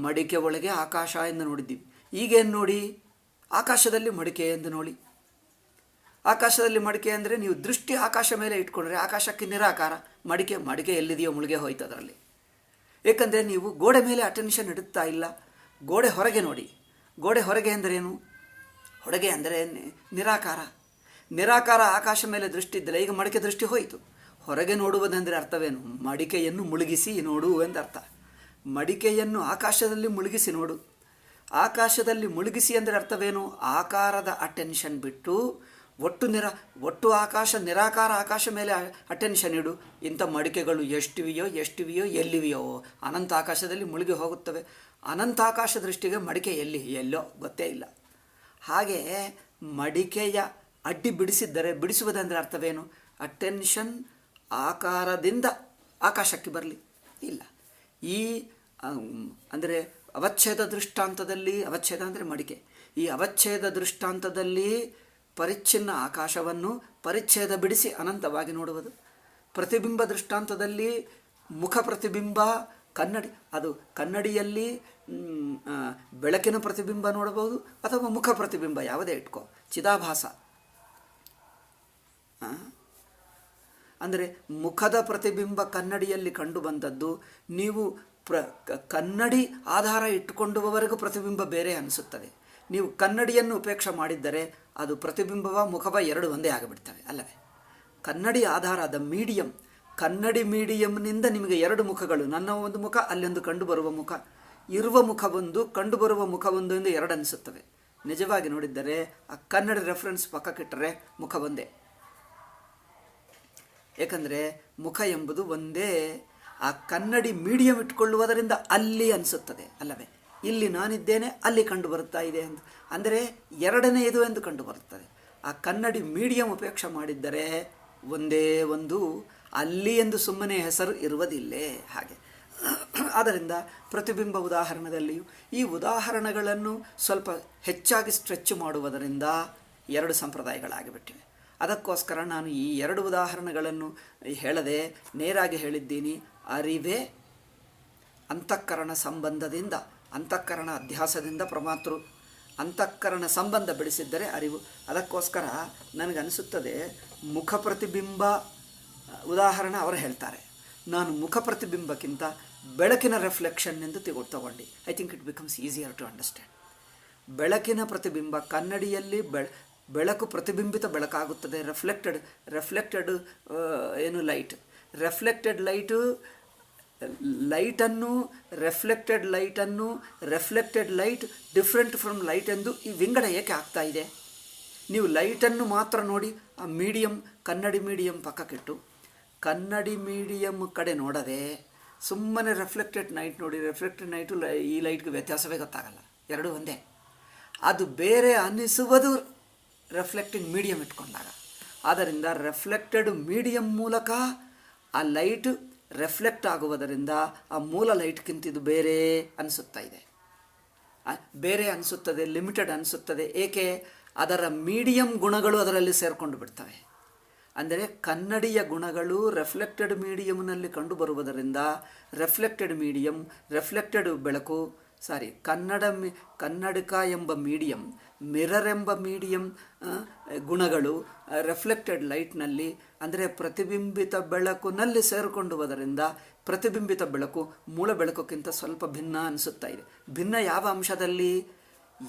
ಮಡಿಕೆ ಒಳಗೆ ಆಕಾಶ ಎಂದು ನೋಡಿದ್ದೀವಿ. ಈಗೇನು ನೋಡಿ? ಆಕಾಶದಲ್ಲಿ ಮಡಿಕೆ ಎಂದು ನೋಡಿ. ಆಕಾಶದಲ್ಲಿ ಮಡಿಕೆ ಅಂದರೆ ನೀವು ದೃಷ್ಟಿ ಆಕಾಶ ಮೇಲೆ ಇಟ್ಕೊಂಡ್ರೆ ಆಕಾಶಕ್ಕೆ ನಿರಾಕಾರ. ಮಡಿಕೆ ಎಲ್ಲಿದೆಯೋ ಮುಳುಗೆ ಹೋಯ್ತು ಅದರಲ್ಲಿ. ಏಕೆಂದರೆ ನೀವು ಗೋಡೆ ಮೇಲೆ ಅಟೆನ್ಷನ್ ಇಡುತ್ತಾ ಇಲ್ಲ. ಗೋಡೆ ಹೊರಗೆ ನೋಡಿ. ಗೋಡೆ ಹೊರಗೆ ಅಂದರೇನು? ಹೊರಗೆ ಅಂದರೆ ನಿರಾಕಾರ ಆಕಾಶ ಮೇಲೆ ದೃಷ್ಟಿ ಇದ್ದರೆ ಈಗ ಮಡಿಕೆ ದೃಷ್ಟಿ ಹೋಯಿತು. ಹೊರಗೆ ನೋಡುವುದೆಂದರೆ ಅರ್ಥವೇನು? ಮಡಿಕೆಯನ್ನು ಮುಳುಗಿಸಿ ನೋಡು ಎಂದರ್ಥ. ಮಡಿಕೆಯನ್ನು ಆಕಾಶದಲ್ಲಿ ಮುಳುಗಿಸಿ ನೋಡು. ಆಕಾಶದಲ್ಲಿ ಮುಳುಗಿಸಿ ಅಂದರೆ ಅರ್ಥವೇನು? ಆಕಾರದ ಅಟೆನ್ಷನ್ ಬಿಟ್ಟು ಒಟ್ಟು ಆಕಾಶ, ನಿರಾಕಾರ ಆಕಾಶ ಮೇಲೆ ಅಟೆನ್ಷನ್ ಇಡು. ಇಂಥ ಮಡಿಕೆಗಳು ಎಷ್ಟಿವೆಯೋ ಎಲ್ಲಿವೆಯೋ ಅನಂತ ಆಕಾಶದಲ್ಲಿ ಮುಳುಗಿ ಹೋಗುತ್ತವೆ. ಅನಂತ ಆಕಾಶ ದೃಷ್ಟಿಗೆ ಮಡಿಕೆ ಎಲ್ಲೋ ಗೊತ್ತೇ ಇಲ್ಲ. ಹಾಗೆ ಮಡಿಕೆಯ ಅಡ್ಡಿ ಬಿಡಿಸುವುದೆಂದರೆ ಅರ್ಥವೇನು? ಅಟೆನ್ಷನ್ ಆಕಾರದಿಂದ ಆಕಾಶಕ್ಕೆ ಬರಲಿ ಇಲ್ಲ. ಈ ಅಂದರೆ ಅವಚ್ಛೇದ ದೃಷ್ಟಾಂತದಲ್ಲಿ, ಅವಚ್ಛೇದ ಅಂದರೆ ಮಡಿಕೆ, ಈ ಅವಚ್ಛೇದ ದೃಷ್ಟಾಂತದಲ್ಲಿ ಪರಿಚ್ಛಿನ್ನ ಆಕಾಶವನ್ನು ಪರಿಚ್ಛೇದ ಬಿಡಿಸಿ ಅನಂತವಾಗಿ ನೋಡುವುದು. ಪ್ರತಿಬಿಂಬ ದೃಷ್ಟಾಂತದಲ್ಲಿ ಮುಖ ಪ್ರತಿಬಿಂಬ, ಕನ್ನಡಿಯಲ್ಲಿ ಬೆಳಕಿನ ಪ್ರತಿಬಿಂಬ ನೋಡಬಹುದು, ಅಥವಾ ಮುಖ ಪ್ರತಿಬಿಂಬ ಯಾವುದೇ ಇಟ್ಕೋ, ಚಿದಾಭಾಸ. ಅಂದರೆ ಮುಖದ ಪ್ರತಿಬಿಂಬ ಕನ್ನಡಿಯಲ್ಲಿ ಕಂಡು ಬಂದದ್ದು ನೀವು ಕನ್ನಡಿ ಆಧಾರ ಇಟ್ಟುಕೊಂಡುವವರೆಗೂ ಪ್ರತಿಬಿಂಬ ಬೇರೆ ಅನಿಸುತ್ತದೆ. ನೀವು ಕನ್ನಡಿಯನ್ನು ಉಪೇಕ್ಷೆ ಮಾಡಿದ್ದರೆ ಅದು ಪ್ರತಿಬಿಂಬವ ಮುಖವ ಎರಡು ಒಂದೇ ಆಗಿಬಿಡ್ತವೆ ಅಲ್ಲವೇ? ಕನ್ನಡಿ ಆಧಾರ, ಮೀಡಿಯಂ, ಕನ್ನಡಿ ಮೀಡಿಯಂನಿಂದ ನಿಮಗೆ ಎರಡು ಮುಖಗಳು, ನನ್ನ ಒಂದು ಮುಖ, ಅಲ್ಲೊಂದು ಕಂಡುಬರುವ ಮುಖ, ಇರುವ ಮುಖವೊಂದು, ಕಂಡುಬರುವ ಮುಖವೊಂದು ಎಂದು ಎರಡು ಅನಿಸುತ್ತವೆ. ನಿಜವಾಗಿ ನೋಡಿದ್ದರೆ ಆ ಕನ್ನಡಿ ರೆಫರೆನ್ಸ್ ಪಕ್ಕಕ್ಕಿಟ್ಟರೆ ಮುಖ ಒಂದೇ. ಏಕೆಂದರೆ ಮುಖ ಎಂಬುದು ಒಂದೇ. ಆ ಕನ್ನಡಿ ಮೀಡಿಯಂ ಇಟ್ಕೊಳ್ಳುವುದರಿಂದ ಅಲ್ಲಿ ಅನಿಸುತ್ತದೆ ಅಲ್ಲವೇ? ಇಲ್ಲಿ ನಾನಿದ್ದೇನೆ, ಅಲ್ಲಿ ಕಂಡು ಬರುತ್ತಾ ಇದೆ ಎಂದು, ಅಂದರೆ ಎರಡನೇ ಇದು ಎಂದು ಕಂಡು ಬರುತ್ತದೆ. ಆ ಕನ್ನಡಿ ಮೀಡಿಯಂ ಉಪೇಕ್ಷೆ ಮಾಡಿದ್ದರೆ ಒಂದೇ ಒಂದು, ಅಲ್ಲಿ ಎಂದು ಸುಮ್ಮನೆ ಹೆಸರು ಇರುವುದಿಲ್ಲೇ. ಹಾಗೆ ಆದ್ದರಿಂದ ಪ್ರತಿಬಿಂಬ ಉದಾಹರಣೆಯಲ್ಲಿಯೂ ಈ ಉದಾಹರಣೆಗಳನ್ನು ಸ್ವಲ್ಪ ಹೆಚ್ಚಾಗಿ ಸ್ಟ್ರೆಚ್ ಮಾಡುವುದರಿಂದ ಎರಡು ಸಂಪ್ರದಾಯಗಳಾಗಿಬಿಟ್ಟಿವೆ. ಅದಕ್ಕೋಸ್ಕರ ನಾನು ಈ ಎರಡು ಉದಾಹರಣೆಗಳನ್ನು ಹೇಳದೆ ನೇರಾಗಿ ಹೇಳಿದ್ದೀನಿ. ಅರಿವೇ ಅಂತಃಕರಣ ಸಂಬಂಧದಿಂದ, ಅಂತಃಕರಣ ಅಧ್ಯಾಸದಿಂದ ಪ್ರಮಾತೃ, ಅಂತಃಕರಣ ಸಂಬಂಧ ಬೆಳೆಸಿದ್ದರೆ ಅರಿವು. ಅದಕ್ಕೋಸ್ಕರ ನನಗನ್ನಿಸುತ್ತದೆ ಮುಖ ಪ್ರತಿಬಿಂಬ ಉದಾಹರಣೆ ಅವರು ಹೇಳ್ತಾರೆ. ನಾನು ಮುಖ ಪ್ರತಿಬಿಂಬಕ್ಕಿಂತ ಬೆಳಕಿನ ರಿಫ್ಲೆಕ್ಷನ್ ಎಂದು ತಗೊಂಡು I think it becomes easier to understand. ಬೆಳಕಿನ ಪ್ರತಿಬಿಂಬ, ಕನ್ನಡಿಯಲ್ಲಿ ಬೆಳಕು ಪ್ರತಿಬಿಂಬಿತ ಬೆಳಕಾಗುತ್ತದೆ. ರೆಫ್ಲೆಕ್ಟೆಡ್ ಏನು light, reflected light different from light ಎಂದು ಈ ವಿಂಗಡ ಏಕೆ ಆಗ್ತಾ ಇದೆ? ನೀವು ಲೈಟನ್ನು ಮಾತ್ರ ನೋಡಿ ಆ ಮೀಡಿಯಂ, ಕನ್ನಡಿ ಮೀಡಿಯಂ ಪಕ್ಕಕ್ಕಿಟ್ಟು ಕನ್ನಡಿ ಮೀಡಿಯಂ ಕಡೆ ನೋಡದೆ ಸುಮ್ಮನೆ ರೆಫ್ಲೆಕ್ಟೆಡ್ ನೈಟ್ ನೋಡಿ, ರೆಫ್ಲೆಕ್ಟೆಡ್ ನೈಟು ಈ ಲೈಟ್ಗೆ ವ್ಯತ್ಯಾಸವೇ ಗೊತ್ತಾಗಲ್ಲ, ಎರಡೂ ಒಂದೇ. ಅದು ಬೇರೆ ಅನ್ನಿಸುವುದು ರೆಫ್ಲೆಕ್ಟಿಂಗ್ ಮೀಡಿಯಂ ಇಟ್ಕೊಂಡಾಗ. ಆದ್ದರಿಂದ ರೆಫ್ಲೆಕ್ಟೆಡ್ ಮೀಡಿಯಂ ಮೂಲಕ ಆ ಲೈಟ್ ರೆಫ್ಲೆಕ್ಟ್ ಆಗುವುದರಿಂದ ಆ ಮೂಲ ಲೈಟ್ಗಿಂತ ಇದು ಬೇರೆ ಅನಿಸುತ್ತಾ ಇದೆ, ಬೇರೆ ಅನಿಸುತ್ತದೆ, ಲಿಮಿಟೆಡ್ ಅನಿಸುತ್ತದೆ. ಏಕೆ? ಅದರ ಮೀಡಿಯಂ ಗುಣಗಳು ಅದರಲ್ಲಿ ಸೇರಿಕೊಂಡು ಬಿಡ್ತವೆ. ಅಂದರೆ ಕನ್ನಡಿಯ ಗುಣಗಳು ರೆಫ್ಲೆಕ್ಟೆಡ್ ಮೀಡಿಯಮ್ನಲ್ಲಿ ಕಂಡುಬರುವುದರಿಂದ ರೆಫ್ಲೆಕ್ಟೆಡ್ ಬೆಳಕು ಕನ್ನಡಕ ಎಂಬ ಮೀಡಿಯಂ, ಮಿರರ್ ಎಂಬ ಮೀಡಿಯಂ ಗುಣಗಳು ರೆಫ್ಲೆಕ್ಟೆಡ್ ಲೈಟ್ನಲ್ಲಿ ಅಂದರೆ ಪ್ರತಿಬಿಂಬಿತ ಬೆಳಕಿನಲ್ಲಿ ಸೇರಿಕೊಂಡುವುದರಿಂದ ಪ್ರತಿಬಿಂಬಿತ ಬೆಳಕು ಮೂಲ ಬೆಳಕಕ್ಕಿಂತ ಸ್ವಲ್ಪ ಭಿನ್ನ ಅನಿಸುತ್ತಾ ಇದೆ. ಭಿನ್ನ ಯಾವ ಅಂಶದಲ್ಲಿ?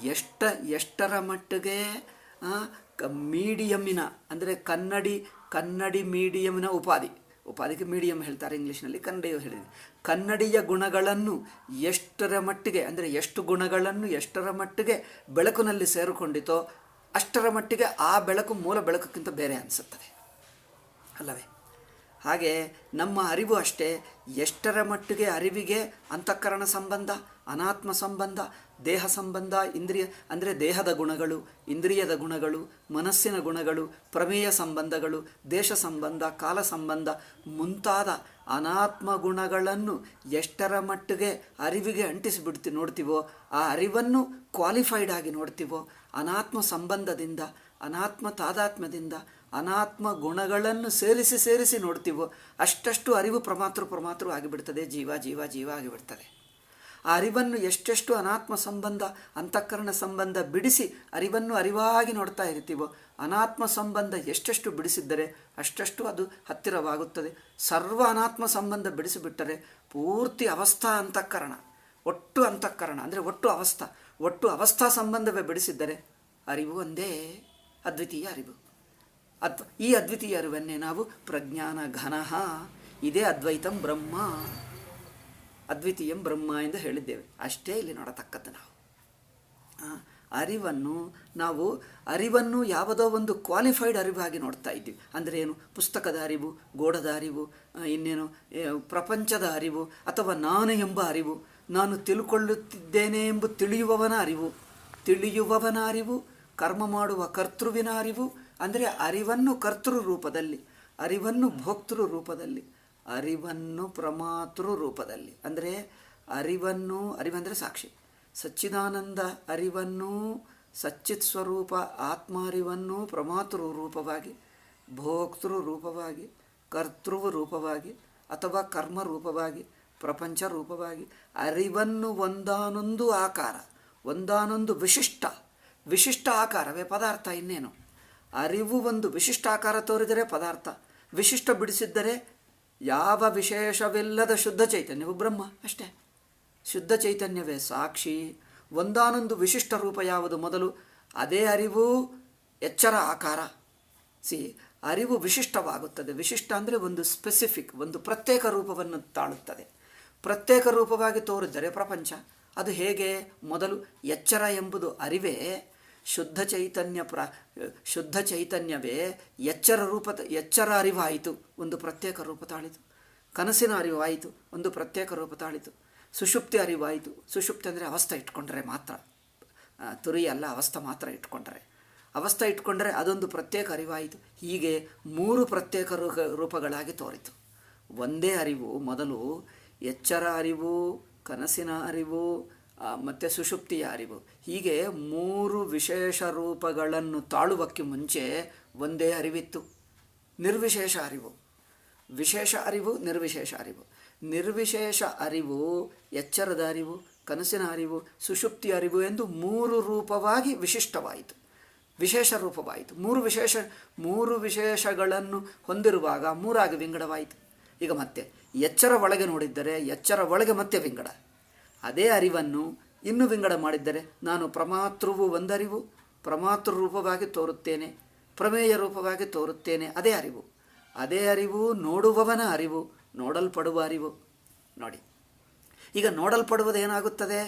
ಎಷ್ಟರ ಮಟ್ಟಿಗೆ ಮೀಡಿಯಮ್ಮಿನ ಅಂದರೆ ಕನ್ನಡಿ ಮೀಡಿಯಮ್ನ ಉಪಾಧಿಗೆ ಮೀಡಿಯಂ ಹೇಳ್ತಾರೆ ಇಂಗ್ಲೀಷ್ನಲ್ಲಿ, ಕನ್ನಡಿಯು ಹೇಳಿದೆ. ಕನ್ನಡಿಯ ಗುಣಗಳನ್ನು ಎಷ್ಟರ ಮಟ್ಟಿಗೆ ಅಂದರೆ ಎಷ್ಟು ಗುಣಗಳನ್ನು ಎಷ್ಟರ ಮಟ್ಟಿಗೆ ಬೆಳಕಿನಲ್ಲಿ ಸೇರಿಕೊಂಡಿತೋ ಅಷ್ಟರ ಮಟ್ಟಿಗೆ ಆ ಬೆಳಕು ಮೂಲ ಬೆಳಕಕ್ಕಿಂತ ಬೇರೆ ಅನಿಸುತ್ತದೆ ಅಲ್ಲವೇ? ಹಾಗೆ ನಮ್ಮ ಅರಿವು ಅಷ್ಟೇ, ಎಷ್ಟರ ಮಟ್ಟಿಗೆ ಅರಿವಿಗೆ ಅಂತಃಕರಣ ಸಂಬಂಧ, ಅನಾತ್ಮ ಸಂಬಂಧ, ದೇಹ ಸಂಬಂಧ, ಇಂದ್ರಿಯ ಅಂದರೆ ದೇಹದ ಗುಣಗಳು, ಇಂದ್ರಿಯದ ಗುಣಗಳು, ಮನಸ್ಸಿನ ಗುಣಗಳು, ಪ್ರಮೇಯ ಸಂಬಂಧಗಳು, ದೇಶ ಸಂಬಂಧ, ಕಾಲ ಸಂಬಂಧ ಮುಂತಾದ ಅನಾತ್ಮ ಗುಣಗಳನ್ನು ಎಷ್ಟರ ಮಟ್ಟಿಗೆ ಅರಿವಿಗೆ ಅಂಟಿಸಿಬಿಡ್ತಿ ನೋಡ್ತೀವೋ, ಆ ಅರಿವನ್ನು ಕ್ವಾಲಿಫೈಡ್ ಆಗಿ ನೋಡ್ತೀವೋ, ಅನಾತ್ಮ ಸಂಬಂಧದಿಂದ, ಅನಾತ್ಮ ತಾದಾತ್ಮ್ಯದಿಂದ ಅನಾತ್ಮ ಗುಣಗಳನ್ನು ಸೇರಿಸಿ ನೋಡ್ತೀವೋ ಅಷ್ಟಷ್ಟು ಅರಿವು ಪ್ರಮಾತೃ ಆಗಿಬಿಡ್ತದೆ, ಜೀವ ಆಗಿಬಿಡ್ತದೆ. ಆ ಅರಿವನ್ನು ಎಷ್ಟೆಷ್ಟು ಅನಾತ್ಮ ಸಂಬಂಧ, ಅಂತಃಕರಣ ಸಂಬಂಧ ಬಿಡಿಸಿ ಅರಿವನ್ನು ಅರಿವಾಗಿ ನೋಡ್ತಾ ಇರ್ತೀವೋ, ಅನಾತ್ಮ ಸಂಬಂಧ ಎಷ್ಟೆಷ್ಟು ಬಿಡಿಸಿದ್ದರೆ ಅಷ್ಟಷ್ಟು ಅದು ಹತ್ತಿರವಾಗುತ್ತದೆ. ಸರ್ವ ಅನಾತ್ಮ ಸಂಬಂಧ ಬಿಡಿಸಿಬಿಟ್ಟರೆ ಪೂರ್ತಿ ಅವಸ್ಥಾ ಅಂತಃಕರಣ, ಒಟ್ಟು ಅಂತಃಕರಣ ಅಂದರೆ ಒಟ್ಟು ಅವಸ್ಥಾ ಸಂಬಂಧವೇ ಬಿಡಿಸಿದ್ದರೆ ಅರಿವು ಒಂದೇ ಅದ್ವಿತೀಯ ಅರಿವು. ಈ ಅದ್ವಿತೀಯ ಅರಿವನ್ನೇ ನಾವು ಪ್ರಜ್ಞಾನ ಘನಃ, ಇದೇ ಅದ್ವೈತಂ ಬ್ರಹ್ಮ, ಅದ್ವಿತೀಯಂ ಬ್ರಹ್ಮ ಎಂದು ಹೇಳಿದ್ದೇವೆ. ಅಷ್ಟೇ ಇಲ್ಲಿ ನೋಡತಕ್ಕದ್ದು. ನಾವು ಅರಿವನ್ನು ಯಾವುದೋ ಒಂದು ಕ್ವಾಲಿಫೈಡ್ ಅರಿವಾಗಿ ನೋಡ್ತಾ ಇದ್ದೀವಿ. ಅಂದರೆ ಏನು? ಪುಸ್ತಕದ ಅರಿವು, ಗೋಡದ ಅರಿವು, ಇನ್ನೇನು ಪ್ರಪಂಚದ ಅರಿವು, ಅಥವಾ ನಾನು ಎಂಬ ಅರಿವು, ನಾನು ತಿಳ್ಕೊಳ್ಳುತ್ತಿದ್ದೇನೆ ಎಂಬ ತಿಳಿಯುವವನ ಅರಿವು, ಕರ್ಮ ಮಾಡುವ ಕರ್ತೃವಿನ ಅರಿವು. ಅಂದರೆ ಅರಿವನ್ನು ಕರ್ತೃ ರೂಪದಲ್ಲಿ, ಅರಿವನ್ನು ಭೋಕ್ತೃ ರೂಪದಲ್ಲಿ, ಅರಿವನ್ನು ಪ್ರಮಾತೃ ರೂಪದಲ್ಲಿ, ಅಂದರೆ ಅರಿವಂದರೆ ಸಾಕ್ಷಿ, ಸಚ್ಚಿದಾನಂದ ಅರಿವನ್ನು, ಸಚ್ಚಿತ್ ಸ್ವರೂಪ ಆತ್ಮ ಅರಿವನ್ನು ಪ್ರಮಾತೃ ರೂಪವಾಗಿ, ಭೋಕ್ತೃ ರೂಪವಾಗಿ, ಕರ್ತೃ ರೂಪವಾಗಿ ಅಥವಾ ಕರ್ಮ ರೂಪವಾಗಿ, ಪ್ರಪಂಚ ರೂಪವಾಗಿ ಅರಿವನ್ನು ಒಂದಾನೊಂದು ಆಕಾರ, ಒಂದಾನೊಂದು ವಿಶಿಷ್ಟ ಆಕಾರವೇ ಪದಾರ್ಥ. ಇನ್ನೇನು? ಅರಿವು ಒಂದು ವಿಶಿಷ್ಟ ಆಕಾರ ತೋರಿದರೆ ಪದಾರ್ಥ, ವಿಶಿಷ್ಟ ಬಿಡಿಸಿದ್ದರೆ ಯಾವ ವಿಶೇಷವಿಲ್ಲದ ಶುದ್ಧ ಚೈತನ್ಯವು ಬ್ರಹ್ಮ ಅಷ್ಟೇ. ಶುದ್ಧ ಚೈತನ್ಯವೇ ಸಾಕ್ಷಿ. ಒಂದಾನೊಂದು ವಿಶಿಷ್ಟ ರೂಪ ಯಾವುದು? ಮೊದಲು ಅದೇ ಅರಿವು ಎಚ್ಚರ ಆಕಾರ. ಅರಿವು ವಿಶಿಷ್ಟವಾಗುತ್ತದೆ. ವಿಶಿಷ್ಟ ಅಂದರೆ ಒಂದು ಸ್ಪೆಸಿಫಿಕ್, ಒಂದು ಪ್ರತ್ಯೇಕ ರೂಪವನ್ನು ತಾಳುತ್ತದೆ. ಪ್ರತ್ಯೇಕ ರೂಪವಾಗಿ ತೋರಿದರೆ ಪ್ರಪಂಚ. ಅದು ಹೇಗೆ? ಮೊದಲು ಎಚ್ಚರ ಎಂಬುದು ಅರಿವೇ ಶುದ್ಧ ಚೈತನ್ಯವೇ ಎಚ್ಚರ ಅರಿವಾಯಿತು, ಒಂದು ಪ್ರತ್ಯೇಕ ರೂಪ ತಾಳಿತು. ಕನಸಿನ ಅರಿವಾಯಿತು, ಒಂದು ಪ್ರತ್ಯೇಕ ರೂಪ ತಾಳಿತು. ಸುಷುಪ್ತಿ ಅರಿವಾಯಿತು. ಸುಷುಪ್ತಿ ಅಂದರೆ ಅವಸ್ಥೆ ಇಟ್ಕೊಂಡ್ರೆ ಮಾತ್ರ, ತುರಿ ಅಲ್ಲ, ಅವಸ್ಥೆ ಮಾತ್ರ ಇಟ್ಕೊಂಡ್ರೆ ಅದೊಂದು ಪ್ರತ್ಯೇಕ ಅರಿವಾಯಿತು. ಹೀಗೆ ಮೂರು ಪ್ರತ್ಯೇಕ ರೂಪಗಳಾಗಿ ತೋರಿತು. ಒಂದೇ ಅರಿವು ಮೊದಲು ಎಚ್ಚರ ಅರಿವು, ಕನಸಿನ ಅರಿವು ಮತ್ತು ಸುಷುಪ್ತಿಯ ಅರಿವು. ಹೀಗೆ ಮೂರು ವಿಶೇಷ ರೂಪಗಳನ್ನು ತಾಳುವಕ್ಕೆ ಮುಂಚೆ ಒಂದೇ ಅರಿವಿತ್ತು, ನಿರ್ವಿಶೇಷ ಅರಿವು. ವಿಶೇಷ ಅರಿವು, ನಿರ್ವಿಶೇಷ ಅರಿವು. ನಿರ್ವಿಶೇಷ ಅರಿವು ಎಚ್ಚರದ ಅರಿವು, ಕನಸಿನ ಅರಿವು, ಸುಷುಪ್ತಿ ಅರಿವು ಎಂದು ಮೂರು ರೂಪವಾಗಿ ವಿಶಿಷ್ಟವಾಯಿತು, ವಿಶೇಷ ರೂಪವಾಯಿತು. ಮೂರು ವಿಶೇಷಗಳನ್ನು ಹೊಂದಿರುವಾಗ ಮೂರಾಗಿ ವಿಂಗಡವಾಯಿತು. ಈಗ ಮತ್ತೆ ಎಚ್ಚರ ಒಳಗೆ ನೋಡಿದ್ದರೆ ಎಚ್ಚರ ಒಳಗೆ ಮತ್ತೆ ವಿಂಗಡ. ಅದೇ ಅರಿವನ್ನು ಇನ್ನೂ ವಿಂಗಡ ಮಾಡಿದ್ದರೆ ನಾನು ಪ್ರಮಾತೃವು ಒಂದರಿವು, ಪ್ರಮಾತೃ ರೂಪವಾಗಿ ತೋರುತ್ತೇನೆ, ಪ್ರಮೇಯ ರೂಪವಾಗಿ ತೋರುತ್ತೇನೆ. ಅದೇ ಅರಿವು ನೋಡುವವನ ಅರಿವು, ನೋಡಲ್ಪಡುವ ಅರಿವು. ನೋಡಿ, ಈಗ ನೋಡಲ್ಪಡುವುದೇನಾಗುತ್ತದೆ?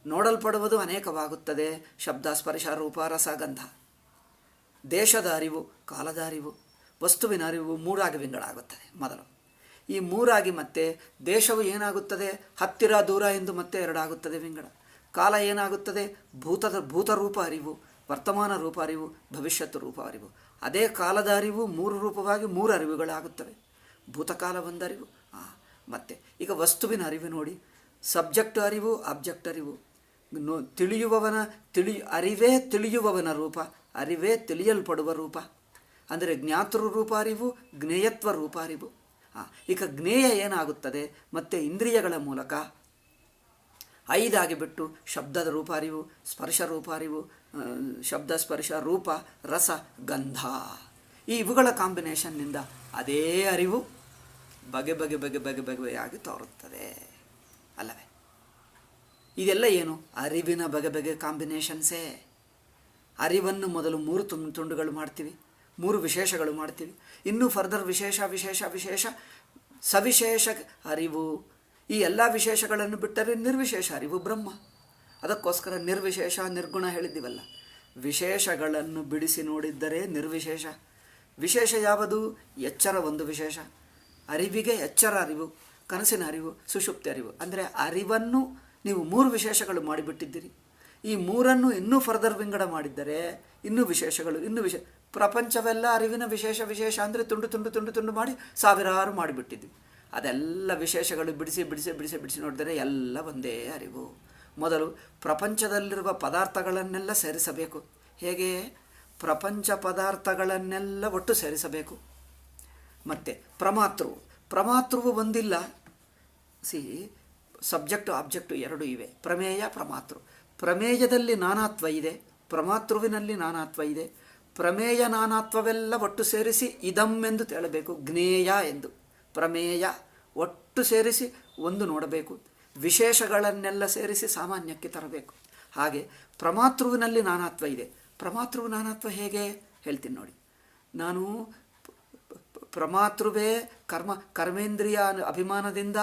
ನೋಡಲ್ಪಡುವುದು ಅನೇಕವಾಗುತ್ತದೆ. ಶಬ್ದ, ಸ್ಪರ್ಶ, ರೂಪ, ರಸ, ಗಂಧ. ದೇಶದ ಅರಿವು, ಕಾಲದ ಅರಿವು, ವಸ್ತುವಿನ ಅರಿವು ಮೂರಾಗಿ ವಿಂಗಡ ಆಗುತ್ತದೆ ಮೊದಲು. ಈ ಮೂರಾಗಿ ಮತ್ತೆ ದೇಶವು ಏನಾಗುತ್ತದೆ? ಹತ್ತಿರ ದೂರ ಎಂದು ಮತ್ತೆ ಎರಡಾಗುತ್ತದೆ ವಿಂಗಡ. ಕಾಲ ಏನಾಗುತ್ತದೆ? ಭೂತರೂಪ ಅರಿವು, ವರ್ತಮಾನ ರೂಪ ಅರಿವು, ಭವಿಷ್ಯತ್ ರೂಪ ಅರಿವು. ಅದೇ ಕಾಲದ ಅರಿವು ಮೂರು ರೂಪವಾಗಿ ಮೂರು ಅರಿವುಗಳಾಗುತ್ತವೆ. ಭೂತಕಾಲ ಒಂದರಿವು. ಮತ್ತೆ ಈಗ ವಸ್ತುವಿನ ಅರಿವು ನೋಡಿ, ಸಬ್ಜೆಕ್ಟ್ ಅರಿವು, ಆಬ್ಜೆಕ್ಟ್ ಅರಿವು. ಅರಿವೇ ತಿಳಿಯುವವನ ರೂಪ, ಅರಿವೇ ತಿಳಿಯಲ್ಪಡುವ ರೂಪ. ಅಂದರೆ ಜ್ಞಾತೃ ರೂಪ ಅರಿವು, ಜ್ಞೇಯತ್ವ ರೂಪ ಅರಿವು. ಈಗ ಜ್ಞೇಯ ಏನಾಗುತ್ತದೆ, ಮತ್ತು ಇಂದ್ರಿಯಗಳ ಮೂಲಕ 5 ಬಿಟ್ಟು ಶಬ್ದದ ರೂಪ ಅರಿವು, ಸ್ಪರ್ಶ ರೂಪ ಅರಿವು, ಶಬ್ದ ಸ್ಪರ್ಶ ರೂಪ ರಸ ಗಂಧ, ಇವುಗಳ ಕಾಂಬಿನೇಷನ್ನಿಂದ ಅದೇ ಅರಿವು ಬಗೆ ಬಗೆ ಬಗೆ ಬಗೆ ಬಗೆಯಾಗಿ ತೋರುತ್ತದೆ ಅಲ್ಲವೇ? ಇದೆಲ್ಲ ಏನು? ಅರಿವಿನ ಬಗೆ ಬಗೆ ಕಾಂಬಿನೇಷನ್ಸೇ. ಅರಿವನ್ನು ಮೊದಲು 3 ತುಂಡುಗಳು ಮಾಡ್ತೀವಿ, 3 ವಿಶೇಷಗಳು ಮಾಡ್ತೀವಿ. ಇನ್ನೂ ಫರ್ದರ್ ವಿಶೇಷ ವಿಶೇಷ ವಿಶೇಷ ಸವಿಶೇಷ ಅರಿವು. ಈ ಎಲ್ಲ ವಿಶೇಷಗಳನ್ನು ಬಿಟ್ಟರೆ ನಿರ್ವಿಶೇಷ ಅರಿವು ಬ್ರಹ್ಮ. ಅದಕ್ಕೋಸ್ಕರ ನಿರ್ವಿಶೇಷ ನಿರ್ಗುಣ ಹೇಳಿದ್ದೀವಲ್ಲ. ವಿಶೇಷಗಳನ್ನು ಬಿಡಿಸಿ ನೋಡಿದ್ದರೆ ನಿರ್ವಿಶೇಷ. ವಿಶೇಷ ಯಾವುದು? ಎಚ್ಚರ ಒಂದು ವಿಶೇಷ. ಅರಿವಿಗೆ ಎಚ್ಚರ ಅರಿವು, ಕನಸಿನ ಅರಿವು, ಸುಷುಪ್ತಿ ಅರಿವು. ಅಂದರೆ ಅರಿವನ್ನು ನೀವು 3 ವಿಶೇಷಗಳು ಮಾಡಿಬಿಟ್ಟಿದ್ದೀರಿ. ಈ 3 ಇನ್ನೂ ಫರ್ದರ್ ವಿಂಗಡ ಮಾಡಿದ್ದರೆ ಇನ್ನೂ ವಿಶೇಷಗಳು, ಇನ್ನೂ ಪ್ರಪಂಚವೆಲ್ಲ ಅರಿವಿನ ವಿಶೇಷ ವಿಶೇಷ ಅಂದರೆ ತುಂಡು ತುಂಡು ತುಂಡು ತುಂಡು ಮಾಡಿ ಸಾವಿರಾರು ಮಾಡಿಬಿಟ್ಟಿದ್ವಿ. ಅದೆಲ್ಲ ವಿಶೇಷಗಳು ಬಿಡಿಸಿ ಬಿಡಿಸಿ ಬಿಡಿಸಿ ಬಿಡಿಸಿ ನೋಡಿದರೆ ಎಲ್ಲ ಒಂದೇ ಅರಿವು. ಮೊದಲು ಪ್ರಪಂಚದಲ್ಲಿರುವ ಪದಾರ್ಥಗಳನ್ನೆಲ್ಲ ಸೇರಿಸಬೇಕು. ಹೇಗೆ? ಪ್ರಪಂಚ ಪದಾರ್ಥಗಳನ್ನೆಲ್ಲ ಒಟ್ಟು ಸೇರಿಸಬೇಕು. ಮತ್ತು ಪ್ರಮಾತೃವು ಒಂದಿಲ್ಲ. ಸಬ್ಜೆಕ್ಟು ಆಬ್ಜೆಕ್ಟು 2 ಇವೆ. ಪ್ರಮೇಯ ಪ್ರಮಾತೃ. ಪ್ರಮೇಯದಲ್ಲಿ ನಾನಾತ್ವ ಇದೆ, ಪ್ರಮಾತೃವಿನಲ್ಲಿ ನಾನಾತ್ವ ಇದೆ. ಪ್ರಮೇಯ ನಾನಾತ್ವವೆಲ್ಲ ಒಟ್ಟು ಸೇರಿಸಿ ಇದಂ ಎಂದು ಹೇಳಬೇಕು, ಜ್ಞೇಯ ಎಂದು. ಪ್ರಮೇಯ ಒಟ್ಟು ಸೇರಿಸಿ ಒಂದು ನೋಡಬೇಕು, ವಿಶೇಷಗಳನ್ನೆಲ್ಲ ಸೇರಿಸಿ ಸಾಮಾನ್ಯಕ್ಕೆ ತರಬೇಕು. ಹಾಗೆ ಪ್ರಮಾತೃವಿನಲ್ಲಿ ನಾನಾತ್ವ ಇದೆ. ಪ್ರಮಾತೃವು ನಾನಾತ್ವ ಹೇಗೆ ಹೇಳ್ತೀನಿ ನೋಡಿ. ನಾನು ಪ್ರಮಾತೃವೇ ಕರ್ಮೇಂದ್ರಿಯ ಅಭಿಮಾನದಿಂದ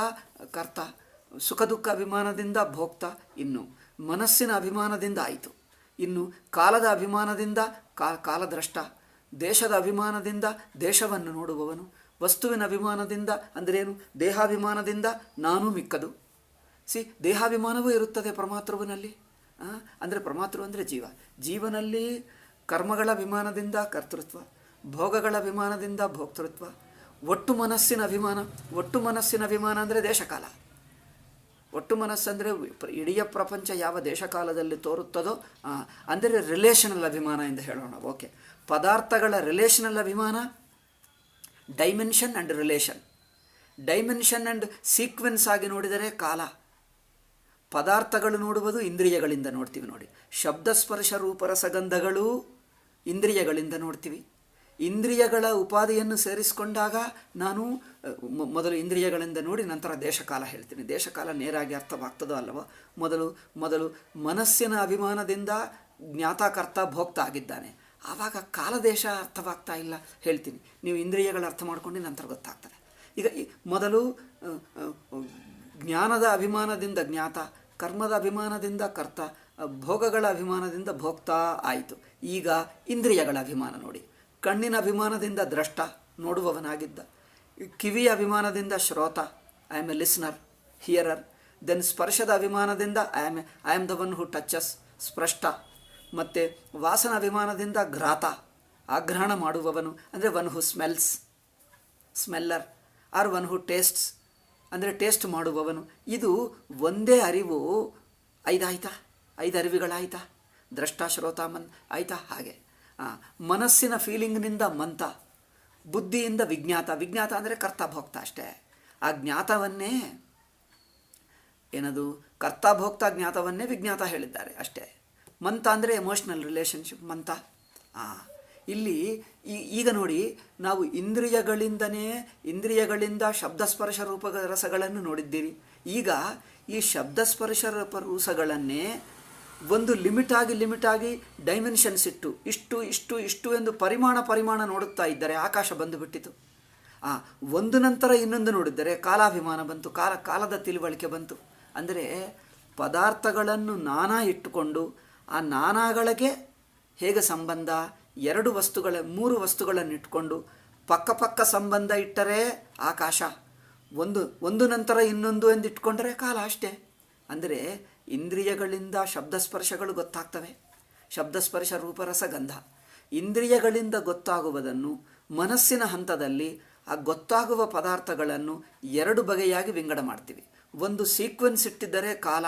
ಕರ್ತ, ಸುಖ ದುಃಖ ಅಭಿಮಾನದಿಂದ ಭೋಕ್ತ, ಇನ್ನು ಮನಸ್ಸಿನ ಅಭಿಮಾನದಿಂದ ಆಯಿತು. ಇನ್ನು ಕಾಲದ ಅಭಿಮಾನದಿಂದ ಕಾಲದ್ರಷ್ಟ, ದೇಶದ ಅಭಿಮಾನದಿಂದ ದೇಶವನ್ನು ನೋಡುವವನು, ವಸ್ತುವಿನ ಅಭಿಮಾನದಿಂದ ಅಂದ್ರೇನು? ದೇಹಾಭಿಮಾನದಿಂದ ನಾನು ಮಿಕ್ಕದು. ದೇಹಾಭಿಮಾನವೂ ಇರುತ್ತದೆ ಪ್ರಮಾತೃವಿನಲ್ಲಿ. ಅಂದರೆ ಪ್ರಮಾತೃ ಅಂದರೆ ಜೀವನಲ್ಲಿ ಕರ್ಮಗಳ ಅಭಿಮಾನದಿಂದ ಕರ್ತೃತ್ವ, ಭೋಗಗಳ ಅಭಿಮಾನದಿಂದ ಭೋಕ್ತೃತ್ವ, ಒಟ್ಟು ಮನಸ್ಸಿನ ಅಭಿಮಾನ ಅಂದರೆ ದೇಶಕಾಲ. ಒಟ್ಟು ಮನಸ್ಸಂದರೆ ಇಡೀ ಪ್ರಪಂಚ ಯಾವ ದೇಶಕಾಲದಲ್ಲಿ ತೋರುತ್ತದೋ ಅಂದರೆ ರಿಲೇಷನಲ್ ಅಭಿಮಾನ ಎಂದು ಹೇಳೋಣ. ಓಕೆ, ಪದಾರ್ಥಗಳ ರಿಲೇಷನಲ್ ಅಭಿಮಾನ, dimension and relation. Dimension and sequence ಆಗಿ ನೋಡಿದರೆ ಕಾಲ. ಪದಾರ್ಥಗಳು ನೋಡುವುದು ಇಂದ್ರಿಯಗಳಿಂದ ನೋಡ್ತೀವಿ ನೋಡಿ. ಶಬ್ದ ಸ್ಪರ್ಶ ರೂಪರಸಗಂಧಗಳು ಇಂದ್ರಿಯಗಳಿಂದ ನೋಡ್ತೀವಿ. ಇಂದ್ರಿಯಗಳ ಉಪಾಧಿಯನ್ನು ಸೇರಿಸಿಕೊಂಡಾಗ ನಾನು ಮೊದಲು ಇಂದ್ರಿಯಗಳಿಂದ ನೋಡಿ ನಂತರ ದೇಶಕಾಲ ಹೇಳ್ತೀನಿ. ದೇಶಕಾಲ ನೇರಾಗಿ ಅರ್ಥವಾಗ್ತದೋ ಅಲ್ಲವೋ? ಮೊದಲು ಮನಸ್ಸಿನ ಅಭಿಮಾನದಿಂದ ಜ್ಞಾತಾಕರ್ತ ಭೋಕ್ತ ಆಗಿದ್ದಾನೆ. ಆವಾಗ ಕಾಲದೇಶ ಅರ್ಥವಾಗ್ತಾ ಇಲ್ಲ ಹೇಳ್ತೀನಿ. ನೀವು ಇಂದ್ರಿಯಗಳ ಅರ್ಥ ಮಾಡ್ಕೊಂಡು ನಂತರ ಗೊತ್ತಾಗ್ತದೆ. ಈಗ ಮೊದಲು ಜ್ಞಾನದ ಅಭಿಮಾನದಿಂದ ಜ್ಞಾತ, ಕರ್ಮದ ಅಭಿಮಾನದಿಂದ ಕರ್ತ, ಭೋಗಗಳ ಅಭಿಮಾನದಿಂದ ಭೋಕ್ತ ಆಯಿತು. ಈಗ ಇಂದ್ರಿಯಗಳ ಅಭಿಮಾನ ನೋಡಿ. ಕಣ್ಣಿನ ಅಭಿಮಾನದಿಂದ ದ್ರಷ್ಟ, ನೋಡುವವನಾಗಿದ್ದ. ಕಿವಿಯ ಅಭಿಮಾನದಿಂದ ಶ್ರೋತ, I am a listener, hearer. Then ಸ್ಪರ್ಶದ ಅಭಿಮಾನದಿಂದ I am the one who touches, ಸ್ಪೃಷ್ಟ. ಮತ್ತು ವಾಸನ ಅಭಿಮಾನದಿಂದ ಘ್ರಾತ, ಆಘ್ರಾಣ ಮಾಡುವವನು ಅಂದರೆ one who smells, smeller. Or one who tastes ಅಂದರೆ ಟೇಸ್ಟ್ ಮಾಡುವವನು. ಇದು ಒಂದೇ ಅರಿವು. 5 ಆಯಿತಾ? 5 ಅರಿವುಗಳಾಯಿತಾ? ದ್ರಷ್ಟ, ಶ್ರೋತ, ಆಯಿತಾ? ಹಾಗೆ ಮನಸ್ಸಿನ ಫೀಲಿಂಗ್ನಿಂದ ಮಂತ, ಬುದ್ಧಿಯಿಂದ ವಿಜ್ಞಾತ ಅಂದರೆ ಕರ್ತ ಭೋಕ್ತ ಅಷ್ಟೇ. ಆ ಜ್ಞಾತವನ್ನೇ ಏನದು ಕರ್ತ ಭೋಕ್ತ ಜ್ಞಾತವನ್ನೇ ವಿಜ್ಞಾತ ಹೇಳಿದ್ದಾರೆ ಅಷ್ಟೇ. ಮಂತ ಅಂದರೆ ಎಮೋಷ್ನಲ್ ರಿಲೇಷನ್ಶಿಪ್ ಮಂತ. ಇಲ್ಲಿ ಈಗ ನೋಡಿ, ನಾವು ಇಂದ್ರಿಯಗಳಿಂದ ಶಬ್ದಸ್ಪರ್ಶ ರೂಪ ರಸಗಳನ್ನು ನೋಡಿದ್ದೀರಿ. ಈಗ ಈ ಶಬ್ದಸ್ಪರ್ಶ ರೂಪರಸಗಳನ್ನೇ ಒಂದು ಲಿಮಿಟ್ ಆಗಿ ಡೈಮೆನ್ಷನ್ಸ್ ಇಷ್ಟು ಎಂದು ಪರಿಮಾಣ ನೋಡುತ್ತಾ ಇದ್ದರೆ ಆಕಾಶ ಬಂದುಬಿಟ್ಟಿತು. ಒಂದು ನಂತರ ಇನ್ನೊಂದು ನೋಡಿದ್ದರೆ ಕಾಲಾಭಿಮಾನ ಬಂತು, ಕಾಲದ ತಿಳುವಳಿಕೆ ಬಂತು. ಅಂದರೆ ಪದಾರ್ಥಗಳನ್ನು ನಾನಾ ಇಟ್ಟುಕೊಂಡು ಆ ನಾನಾಗಳಿಗೆ ಹೇಗೆ ಸಂಬಂಧ? 3 ವಸ್ತುಗಳನ್ನು ಇಟ್ಕೊಂಡು ಪಕ್ಕ ಸಂಬಂಧ ಇಟ್ಟರೆ ಆಕಾಶ, ಒಂದು ನಂತರ ಇನ್ನೊಂದು ಎಂದಿಟ್ಕೊಂಡರೆ ಕಾಲ ಅಷ್ಟೇ. ಅಂದರೆ ಇಂದ್ರಿಯಗಳಿಂದ ಶಬ್ದಸ್ಪರ್ಶಗಳು ಗೊತ್ತಾಗ್ತವೆ. ಶಬ್ದಸ್ಪರ್ಶ ರೂಪರಸಗಂಧ ಇಂದ್ರಿಯಗಳಿಂದ ಗೊತ್ತಾಗುವುದನ್ನು ಮನಸ್ಸಿನ ಹಂತದಲ್ಲಿ ಆ ಗೊತ್ತಾಗುವ ಪದಾರ್ಥಗಳನ್ನು 2 ಬಗೆಯಾಗಿ ವಿಂಗಡ ಮಾಡ್ತೀವಿ. ಒಂದು ಸೀಕ್ವೆನ್ಸ್ ಇಟ್ಟಿದ್ದರೆ ಕಾಲ,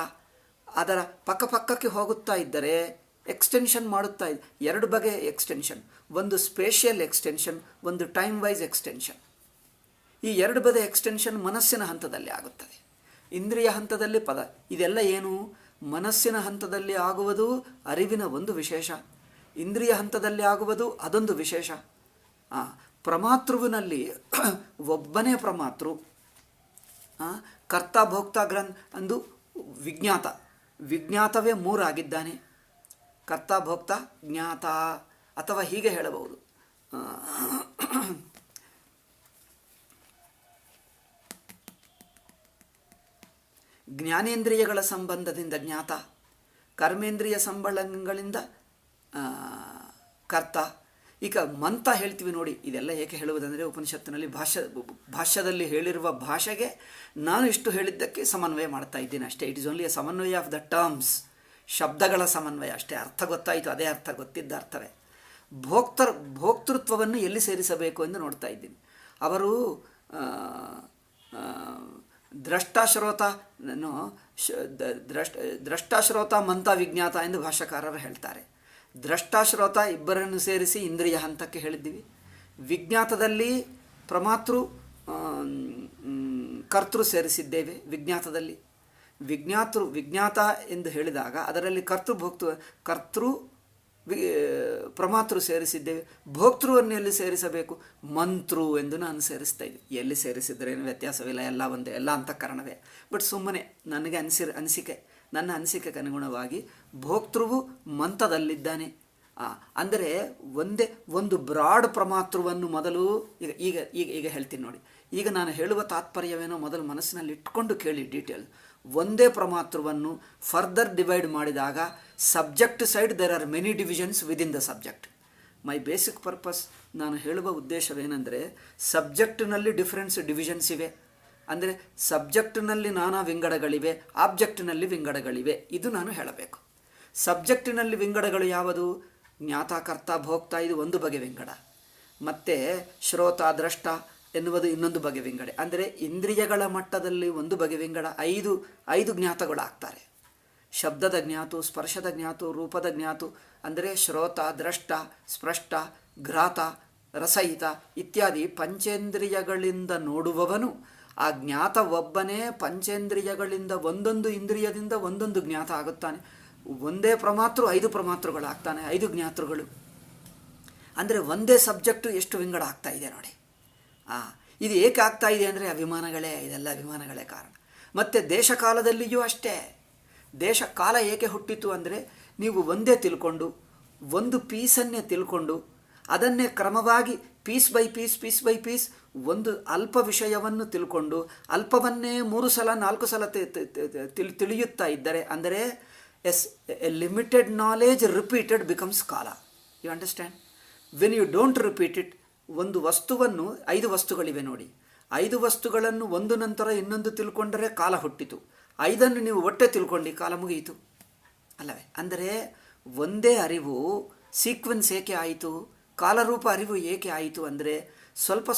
ಅದರ ಪಕ್ಕಕ್ಕೆ ಹೋಗುತ್ತಾ ಇದ್ದರೆ ಎಕ್ಸ್ಟೆನ್ಷನ್ ಮಾಡುತ್ತಾ ಇದೆ. ಎರಡು ಬಗೆಯ ಎಕ್ಸ್ಟೆನ್ಷನ್, ಒಂದು ಸ್ಪೇಷಿಯಲ್ ಎಕ್ಸ್ಟೆನ್ಷನ್, ಒಂದು ಟೈಮ್ ವೈಸ್ ಎಕ್ಸ್ಟೆನ್ಷನ್. ಈ ಎರಡು ಬಗೆಯ ಎಕ್ಸ್ಟೆನ್ಷನ್ ಮನಸ್ಸಿನ ಹಂತದಲ್ಲಿ ಆಗುತ್ತದೆ. ಇಂದ್ರಿಯ ಹಂತದಲ್ಲಿ ಪದ, ಇದೆಲ್ಲ ಏನು? ಮನಸ್ಸಿನ ಹಂತದಲ್ಲಿ ಆಗುವುದು ಅರಿವಿನ ಒಂದು ವಿಶೇಷ, ಇಂದ್ರಿಯ ಹಂತದಲ್ಲಿ ಆಗುವುದು ಅದೊಂದು ವಿಶೇಷ. ಪ್ರಮಾತೃವಿನಲ್ಲಿ ಒಬ್ಬನೇ ಪ್ರಮಾತೃ, ಕರ್ತ ಭೋಕ್ತ ಅಂದು ವಿಜ್ಞಾತ, ವಿಜ್ಞಾತವೇ ಮೂರಾಗಿದ್ದಾನೆ. ಕರ್ತ ಭೋಕ್ತ ಜ್ಞಾತ, ಅಥವಾ ಹೀಗೆ ಹೇಳಬಹುದು, ಜ್ಞಾನೇಂದ್ರಿಯಗಳ ಸಂಬಂಧದಿಂದ ಜ್ಞಾತ, ಕರ್ಮೇಂದ್ರಿಯ ಸಂಬಳಗಳಿಂದ ಕರ್ತ. ಈಗ ಮಂತ ಹೇಳ್ತೀವಿ ನೋಡಿ, ಇದೆಲ್ಲ ಏಕೆ ಹೇಳುವುದಂದರೆ ಉಪನಿಷತ್ತಿನಲ್ಲಿ ಭಾಷ್ಯದಲ್ಲಿ ಹೇಳಿರುವ ಭಾಷೆಗೆ ನಾನು ಇಷ್ಟು ಹೇಳಿದ್ದಕ್ಕೆ ಸಮನ್ವಯ ಮಾಡ್ತಾ ಇದ್ದೀನಿ ಅಷ್ಟೇ. ಇಟ್ ಇಸ್ ಓನ್ಲಿ ಎ ಸಮನ್ವಯ ಆಫ್ ದ ಟರ್ಮ್ಸ್, ಶಬ್ದಗಳ ಸಮನ್ವಯ ಅಷ್ಟೇ. ಅರ್ಥ ಗೊತ್ತಾಯಿತು, ಅದೇ ಅರ್ಥ, ಗೊತ್ತಿದ್ದ ಅರ್ಥವೇ. ಭೋಕ್ತೃತ್ವವನ್ನು ಎಲ್ಲಿ ಸೇರಿಸಬೇಕು ಎಂದು ನೋಡ್ತಾ ಇದ್ದೀನಿ. ಅವರು ದ್ರಷ್ಟಾಶ್ರೋತ ಮಂತ ವಿಜ್ಞಾತ ಎಂದು ಭಾಷ್ಯಕಾರರು ಹೇಳ್ತಾರೆ. ದ್ರಷ್ಟಾಶ್ರೋತ ಇಬ್ಬರನ್ನು ಸೇರಿಸಿ ಇಂದ್ರಿಯ ಹಂತಕ್ಕೆ ಹೇಳಿದ್ದೀವಿ. ವಿಜ್ಞಾತದಲ್ಲಿ ಪ್ರಮಾತೃ ಕರ್ತೃ ಸೇರಿಸಿದ್ದೇವೆ. ವಿಜ್ಞಾತದಲ್ಲಿ ವಿಜ್ಞಾತ ಎಂದು ಹೇಳಿದಾಗ ಅದರಲ್ಲಿ ಕರ್ತೃ ಪ್ರಮಾತೃ ಸೇರಿಸಿದ್ದೇವೆ. ಭೋಕ್ತೃವನ್ನು ಎಲ್ಲಿ ಸೇರಿಸಬೇಕು? ಮಂತೃ ಎಂದು ನಾನು ಸೇರಿಸ್ತಾ ಇದ್ದೆ. ಎಲ್ಲಿ ಸೇರಿಸಿದ್ರೇನು ವ್ಯತ್ಯಾಸವಿಲ್ಲ, ಎಲ್ಲ ಒಂದೇ, ಎಲ್ಲ ಅಂತಃಕರಣವೇ. ಬಟ್ ಸುಮ್ಮನೆ ನನಗೆ ನನ್ನ ಅನಿಸಿಕೆಗೆ ಅನುಗುಣವಾಗಿ ಭೋಕ್ತೃವು ಮಂತದಲ್ಲಿದ್ದಾನೆ. ಅಂದರೆ ಒಂದು ಬ್ರಾಡ್ ಪ್ರಮಾತೃವನ್ನು ಮೊದಲು ಈಗ ಈಗ ಈಗ ಹೇಳ್ತೀನಿ ನೋಡಿ. ಈಗ ನಾನು ಹೇಳುವ ತಾತ್ಪರ್ಯವೇನೋ ಮೊದಲು ಮನಸ್ಸಿನಲ್ಲಿ ಇಟ್ಕೊಂಡು ಕೇಳಿ ಡೀಟೇಲ್. ಒಂದೇ ಪ್ರಮಾತೃವನ್ನು ಫರ್ದರ್ ಡಿವೈಡ್ ಮಾಡಿದಾಗ subject side there are many divisions within the subject. My basic purpose, ನಾನು ಹೇಳುವ ಉದ್ದೇಶವೇನೆಂದರೆ ಸಬ್ಜೆಕ್ಟ್ನಲ್ಲಿ ಡಿವಿಷನ್ಸ್ ಇವೆ. ಅಂದರೆ ಸಬ್ಜೆಕ್ಟ್ನಲ್ಲಿ ನಾನಾ ವಿಂಗಡಗಳಿವೆ, ಆಬ್ಜೆಕ್ಟ್ನಲ್ಲಿ ವಿಂಗಡಗಳಿವೆ. ಇದು ನಾನು ಹೇಳಬೇಕು. ಸಬ್ಜೆಕ್ಟಿನಲ್ಲಿ ವಿಂಗಡಗಳು ಯಾವುದು? ಜ್ಞಾತ, ಕರ್ತ, ಭೋಕ್ತ, ಇದು ಒಂದು ಬಗೆ ವಿಂಗಡ. ಮತ್ತು ಶ್ರೋತ, ದ್ರಷ್ಟ ಎನ್ನುವುದು ಇನ್ನೊಂದು ಬಗೆ ವಿಂಗಡೆ. ಅಂದರೆ ಇಂದ್ರಿಯಗಳ ಮಟ್ಟದಲ್ಲಿ ಒಂದು ಬಗೆ ವಿಂಗಡ. ಐದು ಜ್ಞಾತಗಳಾಗ್ತಾರೆ. ಶಬ್ದದ ಜ್ಞಾತು, ಸ್ಪರ್ಶದ ಜ್ಞಾತು, ರೂಪದ ಜ್ಞಾತು. ಅಂದರೆ ಶ್ರೋತ, ದ್ರಷ್ಟ, ಸ್ಪೃಷ್ಟ, ಘ್ರಾತ, ರಸಹಿತ ಇತ್ಯಾದಿ ಪಂಚೇಂದ್ರಿಯಗಳಿಂದ ನೋಡುವವನು. ಆ ಜ್ಞಾತ ಒಬ್ಬನೇ ಪಂಚೇಂದ್ರಿಯಗಳಿಂದ ಒಂದೊಂದು ಇಂದ್ರಿಯದಿಂದ ಒಂದೊಂದು ಜ್ಞಾತ ಆಗುತ್ತಾನೆ. ಒಂದೇ ಪ್ರಮಾತೃ 5 ಪ್ರಮಾತೃಗಳಾಗ್ತಾನೆ, 5 ಜ್ಞಾತೃಗಳು. ಅಂದರೆ ಒಂದೇ ಸಬ್ಜೆಕ್ಟು ಎಷ್ಟು ವಿಂಗಡ ಆಗ್ತಾ ಇದೆ ನೋಡಿ. ಇದು ಏಕೆ ಆಗ್ತಾ ಇದೆ ಅಂದರೆ ಇದೆಲ್ಲ ಅಭಿಮಾನಗಳೇ ಕಾರಣ. ಮತ್ತು ದೇಶಕಾಲದಲ್ಲಿಯೂ ಅಷ್ಟೇ. ದೇಶ ಕಾಲ ಏಕೆ ಹುಟ್ಟಿತು ಅಂದರೆ ನೀವು ಒಂದೇ ತಿಳ್ಕೊಂಡು, ಒಂದು ಪೀಸನ್ನೇ ತಿಳ್ಕೊಂಡು, ಅದನ್ನೇ ಕ್ರಮವಾಗಿ ಪೀಸ್ ಬೈ ಪೀಸ್ ಒಂದು ಅಲ್ಪ ವಿಷಯವನ್ನು ತಿಳ್ಕೊಂಡು ಅಲ್ಪವನ್ನೇ 3 ಸಲ 4 ಸಲ ತಿಳಿಯುತ್ತಾ ಇದ್ದರೆ, ಅಂದರೆ a limited knowledge repeated becomes ಕಾಲ. You understand? When you don't repeat it, ಒಂದು ವಸ್ತುವನ್ನು 5 ವಸ್ತುಗಳಿವೆ ನೋಡಿ, 5 ವಸ್ತುಗಳನ್ನು ಒಂದು ನಂತರ ಇನ್ನೊಂದು ತಿಳ್ಕೊಂಡರೆ ಕಾಲ ಹುಟ್ಟಿತು. 5ಅನ್ನು ನೀವು ಒಟ್ಟೆ ತಿಳ್ಕೊಂಡು ಕಾಲ ಮುಗಿಯಿತು ಅಲ್ಲವೇ? ಅಂದರೆ ಒಂದೇ ಅರಿವು ಸೀಕ್ವೆನ್ಸ್ ಏಕೆ ಆಯಿತು, ಕಾಲರೂಪ ಅರಿವು ಏಕೆ ಆಯಿತು ಅಂದರೆ ಸ್ವಲ್ಪ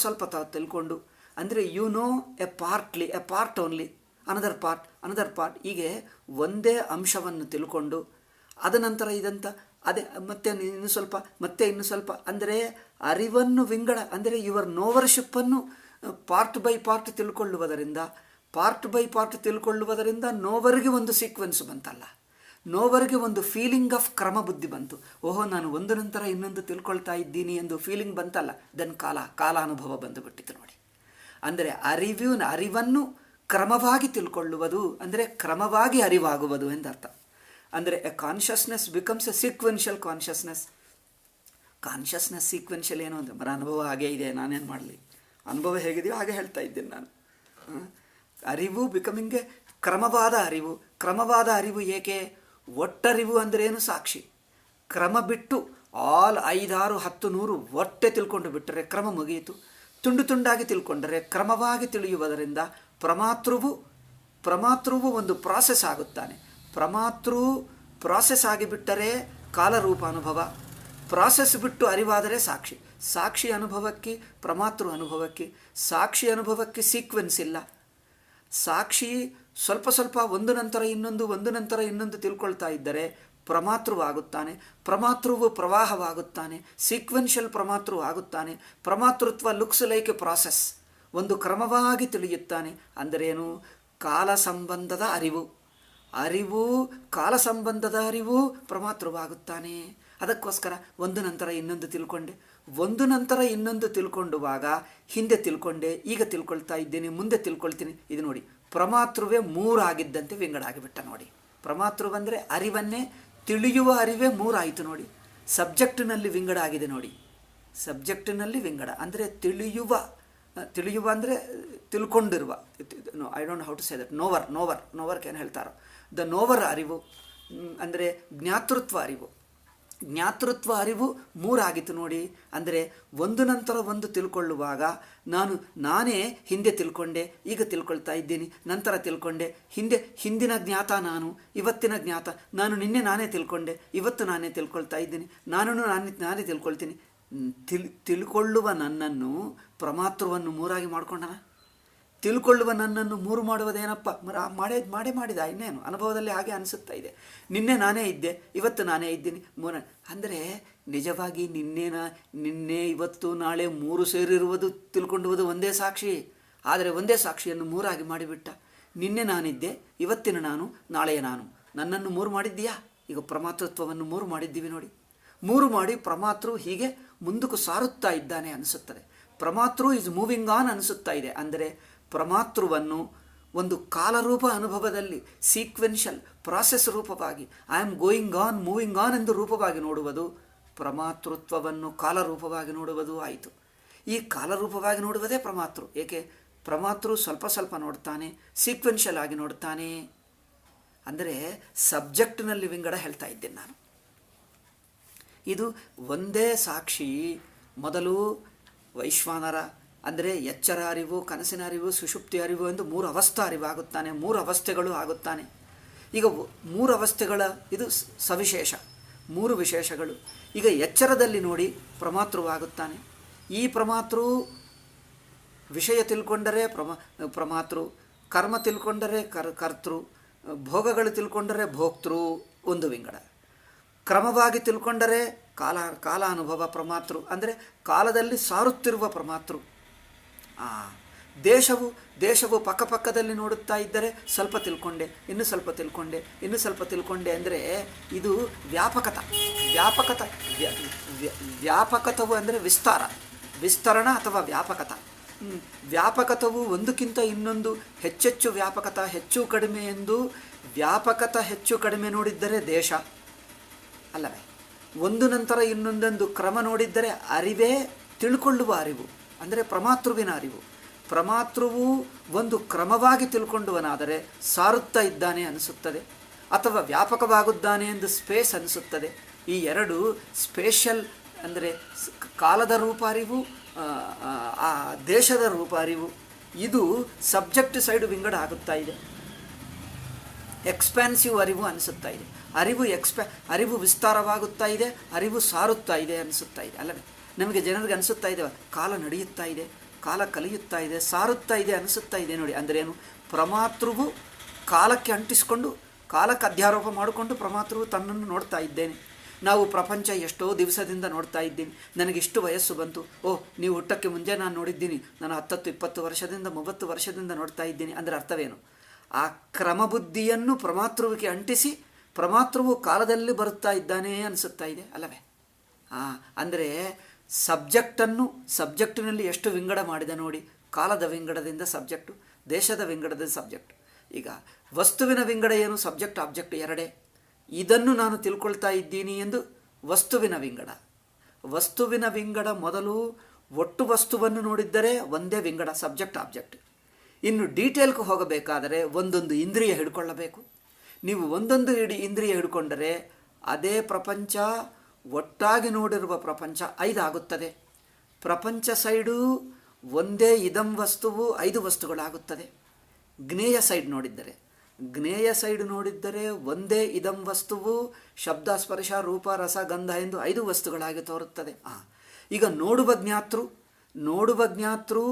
ತಿಳ್ಕೊಂಡು. ಅಂದರೆ you know a part only, another part ಹೀಗೆ ಒಂದೇ ಅಂಶವನ್ನು ತಿಳ್ಕೊಂಡು ಅದ ನಂತರ ಇದಂತ ಅದೇ ಮತ್ತೆ ಇನ್ನು ಸ್ವಲ್ಪ ಅಂದರೆ ಅರಿವನ್ನು ವಿಂಗಡ, ಅಂದರೆ ಯುವರ್ ನೋವರ್ಶಿಪ್ಪನ್ನು ಪಾರ್ಟ್ ಬೈ ಪಾರ್ಟ್ ತಿಳ್ಕೊಳ್ಳುವುದರಿಂದ ನೋವರ್ಗೆ ಒಂದು ಸೀಕ್ವೆನ್ಸ್ ಬಂತಲ್ಲ, ನೋವರ್ಗೆ ಒಂದು ಫೀಲಿಂಗ್ ಆಫ್ ಕ್ರಮ ಬುದ್ಧಿ ಬಂತು. ಓಹೋ, ನಾನು ಒಂದು ನಂತರ ಇನ್ನೊಂದು ತಿಳ್ಕೊಳ್ತಾ ಇದ್ದೀನಿ ಎಂದು ಫೀಲಿಂಗ್ ಬಂತಲ್ಲ, ದೆನ್ ಕಾಲ ಅನುಭವ ಬಂದುಬಿಟ್ಟಿತು ನೋಡಿ. ಅಂದರೆ ಅರಿವನ್ನು ಕ್ರಮವಾಗಿ ತಿಳ್ಕೊಳ್ಳುವುದು ಅಂದರೆ ಕ್ರಮವಾಗಿ ಅರಿವಾಗುವುದು ಎಂದರ್ಥ. ಅಂದರೆ A consciousness becomes A sequential consciousness sequential ಏನು ಅಂದರೆ ಮರ ಅನುಭವ ಹಾಗೇ ಇದೆ, ನಾನೇನು ಮಾಡಲಿ, ಅನುಭವ ಹೇಗಿದೆಯೋ ಹಾಗೆ ಹೇಳ್ತಾ ಇದ್ದೀನಿ ನಾನು. ಅರಿವು ಬಿಕಮಿಂಗ್ ಎ ಕ್ರಮವಾದ ಅರಿವು ಏಕೆ? ಒಟ್ಟರಿವು ಅಂದರೆ ಏನು? ಸಾಕ್ಷಿ. ಕ್ರಮ ಬಿಟ್ಟು ಆಲ್ 5, 6, 10, 100 ಒಟ್ಟೆ ತಿಳ್ಕೊಂಡು ಬಿಟ್ಟರೆ ಕ್ರಮ ಮುಗಿಯಿತು. ತುಂಡಾಗಿ ತಿಳ್ಕೊಂಡರೆ ಕ್ರಮವಾಗಿ ತಿಳಿಯುವುದರಿಂದ ಪ್ರಮಾತೃವು ಒಂದು ಪ್ರಾಸೆಸ್ ಆಗುತ್ತಾನೆ. ಪ್ರಾಸೆಸ್ ಆಗಿಬಿಟ್ಟರೆ ಕಾಲರೂಪ ಅನುಭವ, ಪ್ರಾಸೆಸ್ ಬಿಟ್ಟು ಅರಿವಾದರೆ ಸಾಕ್ಷಿ ಅನುಭವಕ್ಕೆ, ಪ್ರಮಾತೃ ಅನುಭವಕ್ಕೆ. ಸಾಕ್ಷಿ ಅನುಭವಕ್ಕೆ ಸೀಕ್ವೆನ್ಸ್ ಇಲ್ಲ. ಸಾಕ್ಷಿ ಸ್ವಲ್ಪ ಒಂದು ನಂತರ ಇನ್ನೊಂದು ತಿಳ್ಕೊಳ್ತಾ ಇದ್ದರೆ ಪ್ರಮಾತೃವಾಗುತ್ತಾನೆ, ಪ್ರಮಾತೃವು ಪ್ರವಾಹವಾಗುತ್ತಾನೆ, ಸೀಕ್ವೆನ್ಷಿಯಲ್ ಪ್ರಮಾತೃ ಆಗುತ್ತಾನೆ. ಪ್ರಮಾತೃತ್ವ ಲುಕ್ಸ್ ಲೈಕ್ ಎ ಪ್ರಾಸೆಸ್, ಒಂದು ಕ್ರಮವಾಗಿ ತಿಳಿಯುತ್ತಾನೆ. ಅಂದರೇನು? ಕಾಲ ಸಂಬಂಧದ ಅರಿವು ಕಾಲ ಸಂಬಂಧದ ಅರಿವು ಪ್ರಮಾತೃವಾಗುತ್ತಾನೆ. ಅದಕ್ಕೋಸ್ಕರ ಒಂದು ನಂತರ ಇನ್ನೊಂದು ತಿಳ್ಕೊಂಡೆ, ಒಂದು ನಂತರ ಇನ್ನೊಂದು ತಿಳ್ಕೊಂಡುವಾಗ ಹಿಂದೆ ತಿಳ್ಕೊಂಡೆ, ಈಗ ತಿಳ್ಕೊಳ್ತಾ ಇದ್ದೇನೆ, ಮುಂದೆ ತಿಳ್ಕೊಳ್ತೀನಿ. ಇದು ನೋಡಿ, ಪ್ರಮಾತೃವೇ ಮೂರಾಗಿದ್ದಂತೆ ವಿಂಗಡ ಆಗಿಬಿಟ್ಟ ನೋಡಿ. ಪ್ರಮಾತೃ ಅಂದರೆ ಅರಿವನ್ನೇ ತಿಳಿಯುವ ಅರಿವೇ ಮೂರಾಯಿತು ನೋಡಿ. ಸಬ್ಜೆಕ್ಟಿನಲ್ಲಿ ವಿಂಗಡ ಆಗಿದೆ ನೋಡಿ. ಸಬ್ಜೆಕ್ಟಿನಲ್ಲಿ ವಿಂಗಡ ಅಂದರೆ ತಿಳಿಯುವ ಅಂದರೆ ತಿಳ್ಕೊಂಡಿರುವ, I don't how to say that, ನೋವರ್ಕ್ ಏನು ಹೇಳ್ತಾರೋ, ದ ನೋವರ್ ಅರಿವು ಅಂದರೆ ಜ್ಞಾತೃತ್ವ ಅರಿವು ಮೂರಾಗಿತ್ತು ನೋಡಿ. ಅಂದರೆ ಒಂದು ನಂತರ ಒಂದು ತಿಳ್ಕೊಳ್ಳುವಾಗ ನಾನೇ ಹಿಂದೆ ತಿಳ್ಕೊಂಡೆ, ಈಗ ತಿಳ್ಕೊಳ್ತಾ ಇದ್ದೀನಿ, ನಂತರ ತಿಳ್ಕೊಂಡೆ, ಹಿಂದಿನ ಜ್ಞಾತ ನಾನು, ಇವತ್ತಿನ ಜ್ಞಾತ ನಾನು, ನಿನ್ನೆ ನಾನೇ ತಿಳ್ಕೊಂಡೆ, ಇವತ್ತು ನಾನೇ ತಿಳ್ಕೊಳ್ತಾ ಇದ್ದೀನಿ, ನಾನೇ ತಿಳ್ಕೊಳ್ತೀನಿ. ತಿಳ್ಕೊಳ್ಳುವ ನನ್ನನ್ನು ಪ್ರಮಾತೃವನ್ನು ಮೂರಾಗಿ ಮಾಡ್ಕೊಂಡನ. ತಿಳ್ಕೊಳ್ಳುವ ನನ್ನನ್ನು ಮೂರು ಮಾಡುವುದೇನಪ್ಪ, ಮಾಡಿದ ಇನ್ನೇನು, ಅನುಭವದಲ್ಲಿ ಹಾಗೆ ಅನಿಸುತ್ತಾ ಇದೆ. ನಿನ್ನೆ ನಾನೇ ಇದ್ದೆ, ಇವತ್ತು ನಾನೇ ಇದ್ದೀನಿ, ಅಂದರೆ ನಿಜವಾಗಿ ನಿನ್ನೆ ಇವತ್ತು ನಾಳೆ ಮೂರು ಸೇರಿರುವುದು ತಿಳ್ಕೊಂಡುವುದು ಒಂದೇ ಸಾಕ್ಷಿ. ಆದರೆ ಒಂದೇ ಸಾಕ್ಷಿಯನ್ನು ಮೂರಾಗಿ ಮಾಡಿಬಿಟ್ಟ. ನಿನ್ನೆ ನಾನಿದ್ದೆ, ಇವತ್ತಿನ ನಾನು, ನಾಳೆಯ ನಾನು, ನನ್ನನ್ನು ಮೂರು ಮಾಡಿದ್ದೀಯಾ? ಈಗ ಪ್ರಮಾತೃತ್ವವನ್ನು ಮೂರು ಮಾಡಿದ್ದೀವಿ ನೋಡಿ. ಮೂರು ಮಾಡಿ ಪ್ರಮಾತೃ ಹೀಗೆ ಮುಂದಕ್ಕೆ ಸಾರುತ್ತಾ ಇದ್ದಾನೆ ಅನಿಸುತ್ತದೆ. ಪ್ರಮಾತೃ ಈಸ್ ಮೂವಿಂಗ್ ಆನ್ ಅನಿಸುತ್ತಾ ಇದೆ. ಅಂದರೆ ಪ್ರಮಾತೃವನ್ನು ಒಂದು ಕಾಲರೂಪ ಅನುಭವದಲ್ಲಿ ಸೀಕ್ವೆನ್ಷಿಯಲ್ ಪ್ರಾಸೆಸ್ ರೂಪವಾಗಿ I am going on, moving on ಎಂದು ರೂಪವಾಗಿ ನೋಡುವುದು, ಪ್ರಮಾತೃತ್ವವನ್ನು ಕಾಲರೂಪವಾಗಿ ನೋಡುವುದು ಆಯಿತು. ಈ ಕಾಲರೂಪವಾಗಿ ನೋಡುವುದೇ ಪ್ರಮಾತೃ. ಏಕೆ? ಪ್ರಮಾತೃ ಸ್ವಲ್ಪ ನೋಡ್ತಾನೆ, ಸೀಕ್ವೆನ್ಷಿಯಲ್ ಆಗಿ ನೋಡ್ತಾನೆ. ಅಂದರೆ ಸಬ್ಜೆಕ್ಟ್ನಲ್ಲಿ ವಿಂಗಡ ಹೇಳ್ತಾ ಇದ್ದೇನೆ ನಾನು. ಇದು ಒಂದೇ ಸಾಕ್ಷಿ. ಮೊದಲು ವೈಶ್ವಾನರ ಅಂದರೆ ಎಚ್ಚರ ಅರಿವು, ಕನಸಿನ ಅರಿವು, ಸುಷುಪ್ತಿ ಅರಿವು ಎಂದು ಮೂರು ಅವಸ್ಥಾ ಅರಿವಾಗುತ್ತಾನೆ, ಮೂರು ಅವಸ್ಥೆಗಳು ಆಗುತ್ತಾನೆ. ಈಗ ಮೂರು ಅವಸ್ಥೆಗಳ ಇದು ಸವಿಶೇಷ, ಮೂರು ವಿಶೇಷಗಳು. ಈಗ ಎಚ್ಚರದಲ್ಲಿ ನೋಡಿ ಪ್ರಮಾತೃವಾಗುತ್ತಾನೆ. ಈ ಪ್ರಮಾತೃ ವಿಷಯ ತಿಳ್ಕೊಂಡರೆ ಪ್ರಮಾತೃ, ಕರ್ಮ ತಿಳ್ಕೊಂಡರೆ ಕರ್ತೃ, ಭೋಗಗಳು ತಿಳ್ಕೊಂಡರೆ ಭೋಕ್ತೃ, ಒಂದು ವಿಂಗಡ. ಕ್ರಮವಾಗಿ ತಿಳ್ಕೊಂಡರೆ ಕಾಲ ಅನುಭವ ಪ್ರಮಾತೃ, ಅಂದರೆ ಕಾಲದಲ್ಲಿ ಸಾರುತ್ತಿರುವ ಪ್ರಮಾತೃ. ದೇಶವು ಪಕ್ಕದಲ್ಲಿ ನೋಡುತ್ತಾ ಇದ್ದರೆ ಸ್ವಲ್ಪ ತಿಳ್ಕೊಂಡೆ, ಇನ್ನು ಸ್ವಲ್ಪ ತಿಳ್ಕೊಂಡೆ ಅಂದರೆ ಇದು ವ್ಯಾಪಕತವು ಅಂದರೆ ವಿಸ್ತರಣ ಅಥವಾ ವ್ಯಾಪಕತವು ಒಂದಕ್ಕಿಂತ ಇನ್ನೊಂದು ಹೆಚ್ಚೆಚ್ಚು ವ್ಯಾಪಕತ, ಹೆಚ್ಚು ಕಡಿಮೆ ಎಂದು ವ್ಯಾಪಕತ ಹೆಚ್ಚು ಕಡಿಮೆ ನೋಡಿದ್ದರೆ ದೇಶ ಅಲ್ಲವೇ? ಒಂದು ನಂತರ ಇನ್ನೊಂದೊಂದು ಕ್ರಮ ನೋಡಿದ್ದರೆ ಅರಿವೇ ತಿಳ್ಕೊಳ್ಳುವ ಅರಿವು, ಅಂದರೆ ಪ್ರಮಾತೃವಿನ ಅರಿವು. ಪ್ರಮಾತೃವು ಒಂದು ಕ್ರಮವಾಗಿ ತಿಳ್ಕೊಂಡವನಾದರೆ ಸಾರುತ್ತಾ ಇದ್ದಾನೆ ಅನಿಸುತ್ತದೆ, ಅಥವಾ ವ್ಯಾಪಕವಾಗುತ್ತಾನೆ ಎಂದು ಸ್ಪೇಸ್ ಅನಿಸುತ್ತದೆ. ಈ ಎರಡು ಸ್ಪೇಷಲ್ ಅಂದರೆ ಕಾಲದ ರೂಪ ಅರಿವು, ಆ ದೇಶದ ರೂಪ ಅರಿವು. ಇದು ಸಬ್ಜೆಕ್ಟ್ ಸೈಡ್ ವಿಂಗಡ ಆಗುತ್ತಾ ಇದೆ. ಎಕ್ಸ್ಪ್ಯಾನ್ಸಿವ್ ಅರಿವು ಅನಿಸುತ್ತಾ ಇದೆ, ಅರಿವು ವಿಸ್ತಾರವಾಗುತ್ತಾ ಇದೆ, ಅರಿವು ಸಾರುತ್ತಾ ಇದೆ ಅನಿಸುತ್ತಾ ಇದೆ ಅಲ್ಲವೇ? ನಮಗೆ ಜನರಿಗೆ ಅನಿಸುತ್ತಾ ಇದೆ ಕಾಲ ನಡೆಯುತ್ತಾ ಇದೆ, ಕಾಲ ಕಲಿಯುತ್ತಾ ಇದೆ, ಸಾರುತ್ತಾ ಇದೆ ಅನಿಸುತ್ತಾ ಇದೆ ನೋಡಿ. ಅಂದ್ರೇನು? ಪ್ರಮಾತೃವು ಕಾಲಕ್ಕೆ ಅಂಟಿಸಿಕೊಂಡು, ಕಾಲಕ್ಕೆ ಅಧ್ಯಾರೋಪ ಮಾಡಿಕೊಂಡು ಪ್ರಮಾತೃವು ತನ್ನನ್ನು ನೋಡ್ತಾ ಇದ್ದೇನೆ. ನಾವು ಪ್ರಪಂಚ ಎಷ್ಟೋ ದಿವಸದಿಂದ ನೋಡ್ತಾ ಇದ್ದೀನಿ, ನನಗಿಷ್ಟು ವಯಸ್ಸು ಬಂತು, ನೀವು ಹುಟ್ಟಕ್ಕೆ ಮುಂಚೆ ನಾನು ನೋಡಿದ್ದೀನಿ, ನಾನು 10-20 ವರ್ಷದಿಂದ 30 ವರ್ಷದಿಂದ ನೋಡ್ತಾ ಇದ್ದೀನಿ. ಅಂದರೆ ಅರ್ಥವೇನು? ಆ ಕ್ರಮಬುದ್ಧಿಯನ್ನು ಪ್ರಮಾತೃವಿಗೆ ಅಂಟಿಸಿ ಪ್ರಮಾತೃವು ಕಾಲದಲ್ಲಿ ಬರುತ್ತಾ ಇದ್ದಾನೆ ಅನಿಸುತ್ತಾ ಇದೆ ಅಲ್ಲವೇ? ಅಂದರೆ ಸಬ್ಜೆಕ್ಟಿನಲ್ಲಿ ಎಷ್ಟು ವಿಂಗಡ ಮಾಡಿದ ನೋಡಿ. ಕಾಲದ ವಿಂಗಡದಿಂದ ಸಬ್ಜೆಕ್ಟು, ದೇಶದ ವಿಂಗಡದಿಂದ ಸಬ್ಜೆಕ್ಟ್. ಈಗ ವಸ್ತುವಿನ ವಿಂಗಡ ಏನು? ಸಬ್ಜೆಕ್ಟ್ ಆಬ್ಜೆಕ್ಟ್ ಎರಡೇ. ಇದನ್ನು ನಾನು ತಿಳ್ಕೊಳ್ತಾ ಇದ್ದೀನಿ ಎಂದು ವಸ್ತುವಿನ ವಿಂಗಡ ಮೊದಲು ಒಟ್ಟು ವಸ್ತುವನ್ನು ನೋಡಿದ್ದರೆ ಒಂದೇ ವಿಂಗಡ, ಸಬ್ಜೆಕ್ಟ್ ಆಬ್ಜೆಕ್ಟ್. ಇನ್ನು ಡೀಟೇಲ್ಗೆ ಹೋಗಬೇಕಾದರೆ ಒಂದೊಂದು ಇಂದ್ರಿಯ ಹಿಡ್ಕೊಳ್ಳಬೇಕು. ನೀವು ಒಂದೊಂದು ಇಂದ್ರಿಯ ಹಿಡ್ಕೊಂಡರೆ ಅದೇ ಪ್ರಪಂಚ, ಒಟ್ಟಾಗಿ ನೋಡಿರುವ ಪ್ರಪಂಚ 5 ಆಗುತ್ತದೆ. ಪ್ರಪಂಚ ಸೈಡು ಒಂದೇ ಇದಂ ವಸ್ತುವು 5 ವಸ್ತುಗಳಾಗುತ್ತದೆ. ಜ್ಞೇಯ ಸೈಡ್ ನೋಡಿದ್ದರೆ ಒಂದೇ ಇದಂ ವಸ್ತುವು ಶಬ್ದ, ಸ್ಪರ್ಶ, ರೂಪ, ರಸ, ಗಂಧ ಎಂದು 5 ವಸ್ತುಗಳಾಗಿ ತೋರುತ್ತದೆ. ಈಗ ನೋಡುವ ಜ್ಞಾತೃ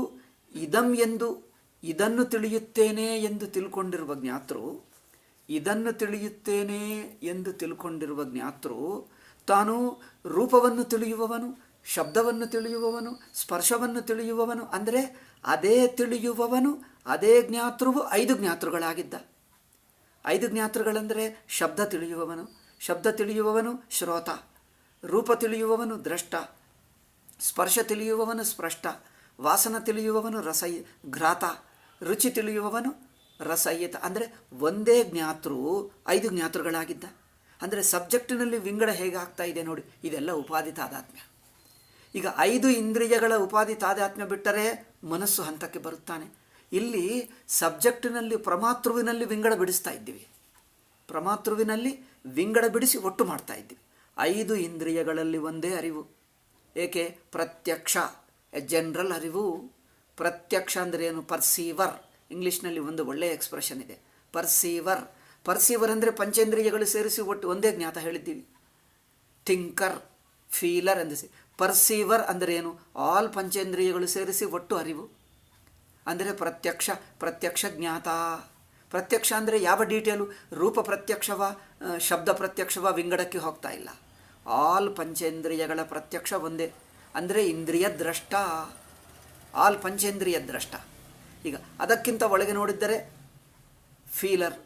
ಇದಂ ಎಂದು ಇದನ್ನು ತಿಳಿಯುತ್ತೇನೆ ಎಂದು ತಿಳ್ಕೊಂಡಿರುವ ಜ್ಞಾತೃ ಇದನ್ನು ತಿಳಿಯುತ್ತೇನೆ ಎಂದು ತಿಳ್ಕೊಂಡಿರುವ ಜ್ಞಾತೃ ತಾನು ರೂಪವನ್ನು ತಿಳಿಯುವವನು, ಶಬ್ದವನ್ನು ತಿಳಿಯುವವನು, ಸ್ಪರ್ಶವನ್ನು ತಿಳಿಯುವವನು. ಅಂದರೆ ಅದೇ ತಿಳಿಯುವವನು, ಅದೇ ಜ್ಞಾತೃವು 5 ಜ್ಞಾತೃಗಳಾಗಿದ್ದ. 5 ಜ್ಞಾತೃಗಳೆಂದರೆ ಶಬ್ದ ತಿಳಿಯುವವನು ಶ್ರೋತ, ರೂಪ ತಿಳಿಯುವವನು ದ್ರಷ್ಟ, ಸ್ಪರ್ಶ ತಿಳಿಯುವವನು ಸ್ಪಷ್ಟ, ವಾಸನ ತಿಳಿಯುವವನು ಘ್ರಾತ, ರುಚಿ ತಿಳಿಯುವವನು ರಸಯಿತ. ಅಂದರೆ ಒಂದೇ ಜ್ಞಾತೃ 5 ಜ್ಞಾತೃಗಳಾಗಿದ್ದ. ಅಂದರೆ ಸಬ್ಜೆಕ್ಟಿನಲ್ಲಿ ವಿಂಗಡ ಹೇಗೆ ಆಗ್ತಾ ಇದೆ ನೋಡಿ, ಇದೆಲ್ಲ ಉಪಾಧಿ ತಾದಾತ್ಮ್ಯ. ಈಗ 5 ಇಂದ್ರಿಯಗಳ ಉಪಾಧಿ ತಾದಾತ್ಮ್ಯ ಬಿಟ್ಟರೆ ಮನಸ್ಸು ಹಂತಕ್ಕೆ ಬರುತ್ತಾನೆ. ಇಲ್ಲಿ ಸಬ್ಜೆಕ್ಟಿನಲ್ಲಿ ಪ್ರಮಾತೃವಿನಲ್ಲಿ ವಿಂಗಡ ಬಿಡಿಸ್ತಾ ಇದ್ದೀವಿ, ಪ್ರಮಾತೃವಿನಲ್ಲಿ ವಿಂಗಡ ಬಿಡಿಸಿ ಒಟ್ಟು ಮಾಡ್ತಾ ಇದ್ದೀವಿ. 5 ಇಂದ್ರಿಯಗಳಲ್ಲಿ ಒಂದೇ ಅರಿವು. ಏಕೆ? ಪ್ರತ್ಯಕ್ಷ, ಎ ಜನರಲ್ ಅರಿವು. ಪ್ರತ್ಯಕ್ಷ ಅಂದರೆ ಏನು? ಪರ್ಸೀವರ್. ಇಂಗ್ಲೀಷ್ನಲ್ಲಿ ಒಂದು ಒಳ್ಳೆಯ ಎಕ್ಸ್ಪ್ರೆಷನ್ ಇದೆ, ಪರ್ಸೀವರ್. ಪರ್ಸೀವರ್ ಅಂದರೆ ಪಂಚೇಂದ್ರಿಯಗಳು ಸೇರಿಸಿ ಒಟ್ಟು ಒಂದೇ ಜ್ಞಾತ ಹೇಳಿದ್ದೀವಿ. Thinker, feeler ಎಂದಿಸಿ. ಪರ್ಸೀವರ್ ಅಂದರೆ ಏನು? ಆಲ್ ಪಂಚೇಂದ್ರಿಯಗಳು ಸೇರಿಸಿ ಒಟ್ಟು ಅರಿವು ಅಂದರೆ ಪ್ರತ್ಯಕ್ಷ ಜ್ಞಾತ. ಪ್ರತ್ಯಕ್ಷ ಅಂದರೆ ಯಾವ ಡೀಟೇಲು? ರೂಪ ಪ್ರತ್ಯಕ್ಷವ, ಶಬ್ದ ಪ್ರತ್ಯಕ್ಷವ, ವಿಂಗಡಕ್ಕೆ ಹೋಗ್ತಾ ಇಲ್ಲ. ಆಲ್ ಪಂಚೇಂದ್ರಿಯಗಳ ಪ್ರತ್ಯಕ್ಷ ಒಂದೇ. ಅಂದರೆ ಇಂದ್ರಿಯ ದ್ರಷ್ಟ, ಆಲ್ ಪಂಚೇಂದ್ರಿಯ ದ್ರಷ್ಟ. ಈಗ ಅದಕ್ಕಿಂತ ಒಳಗೆ ನೋಡಿದ್ದರೆ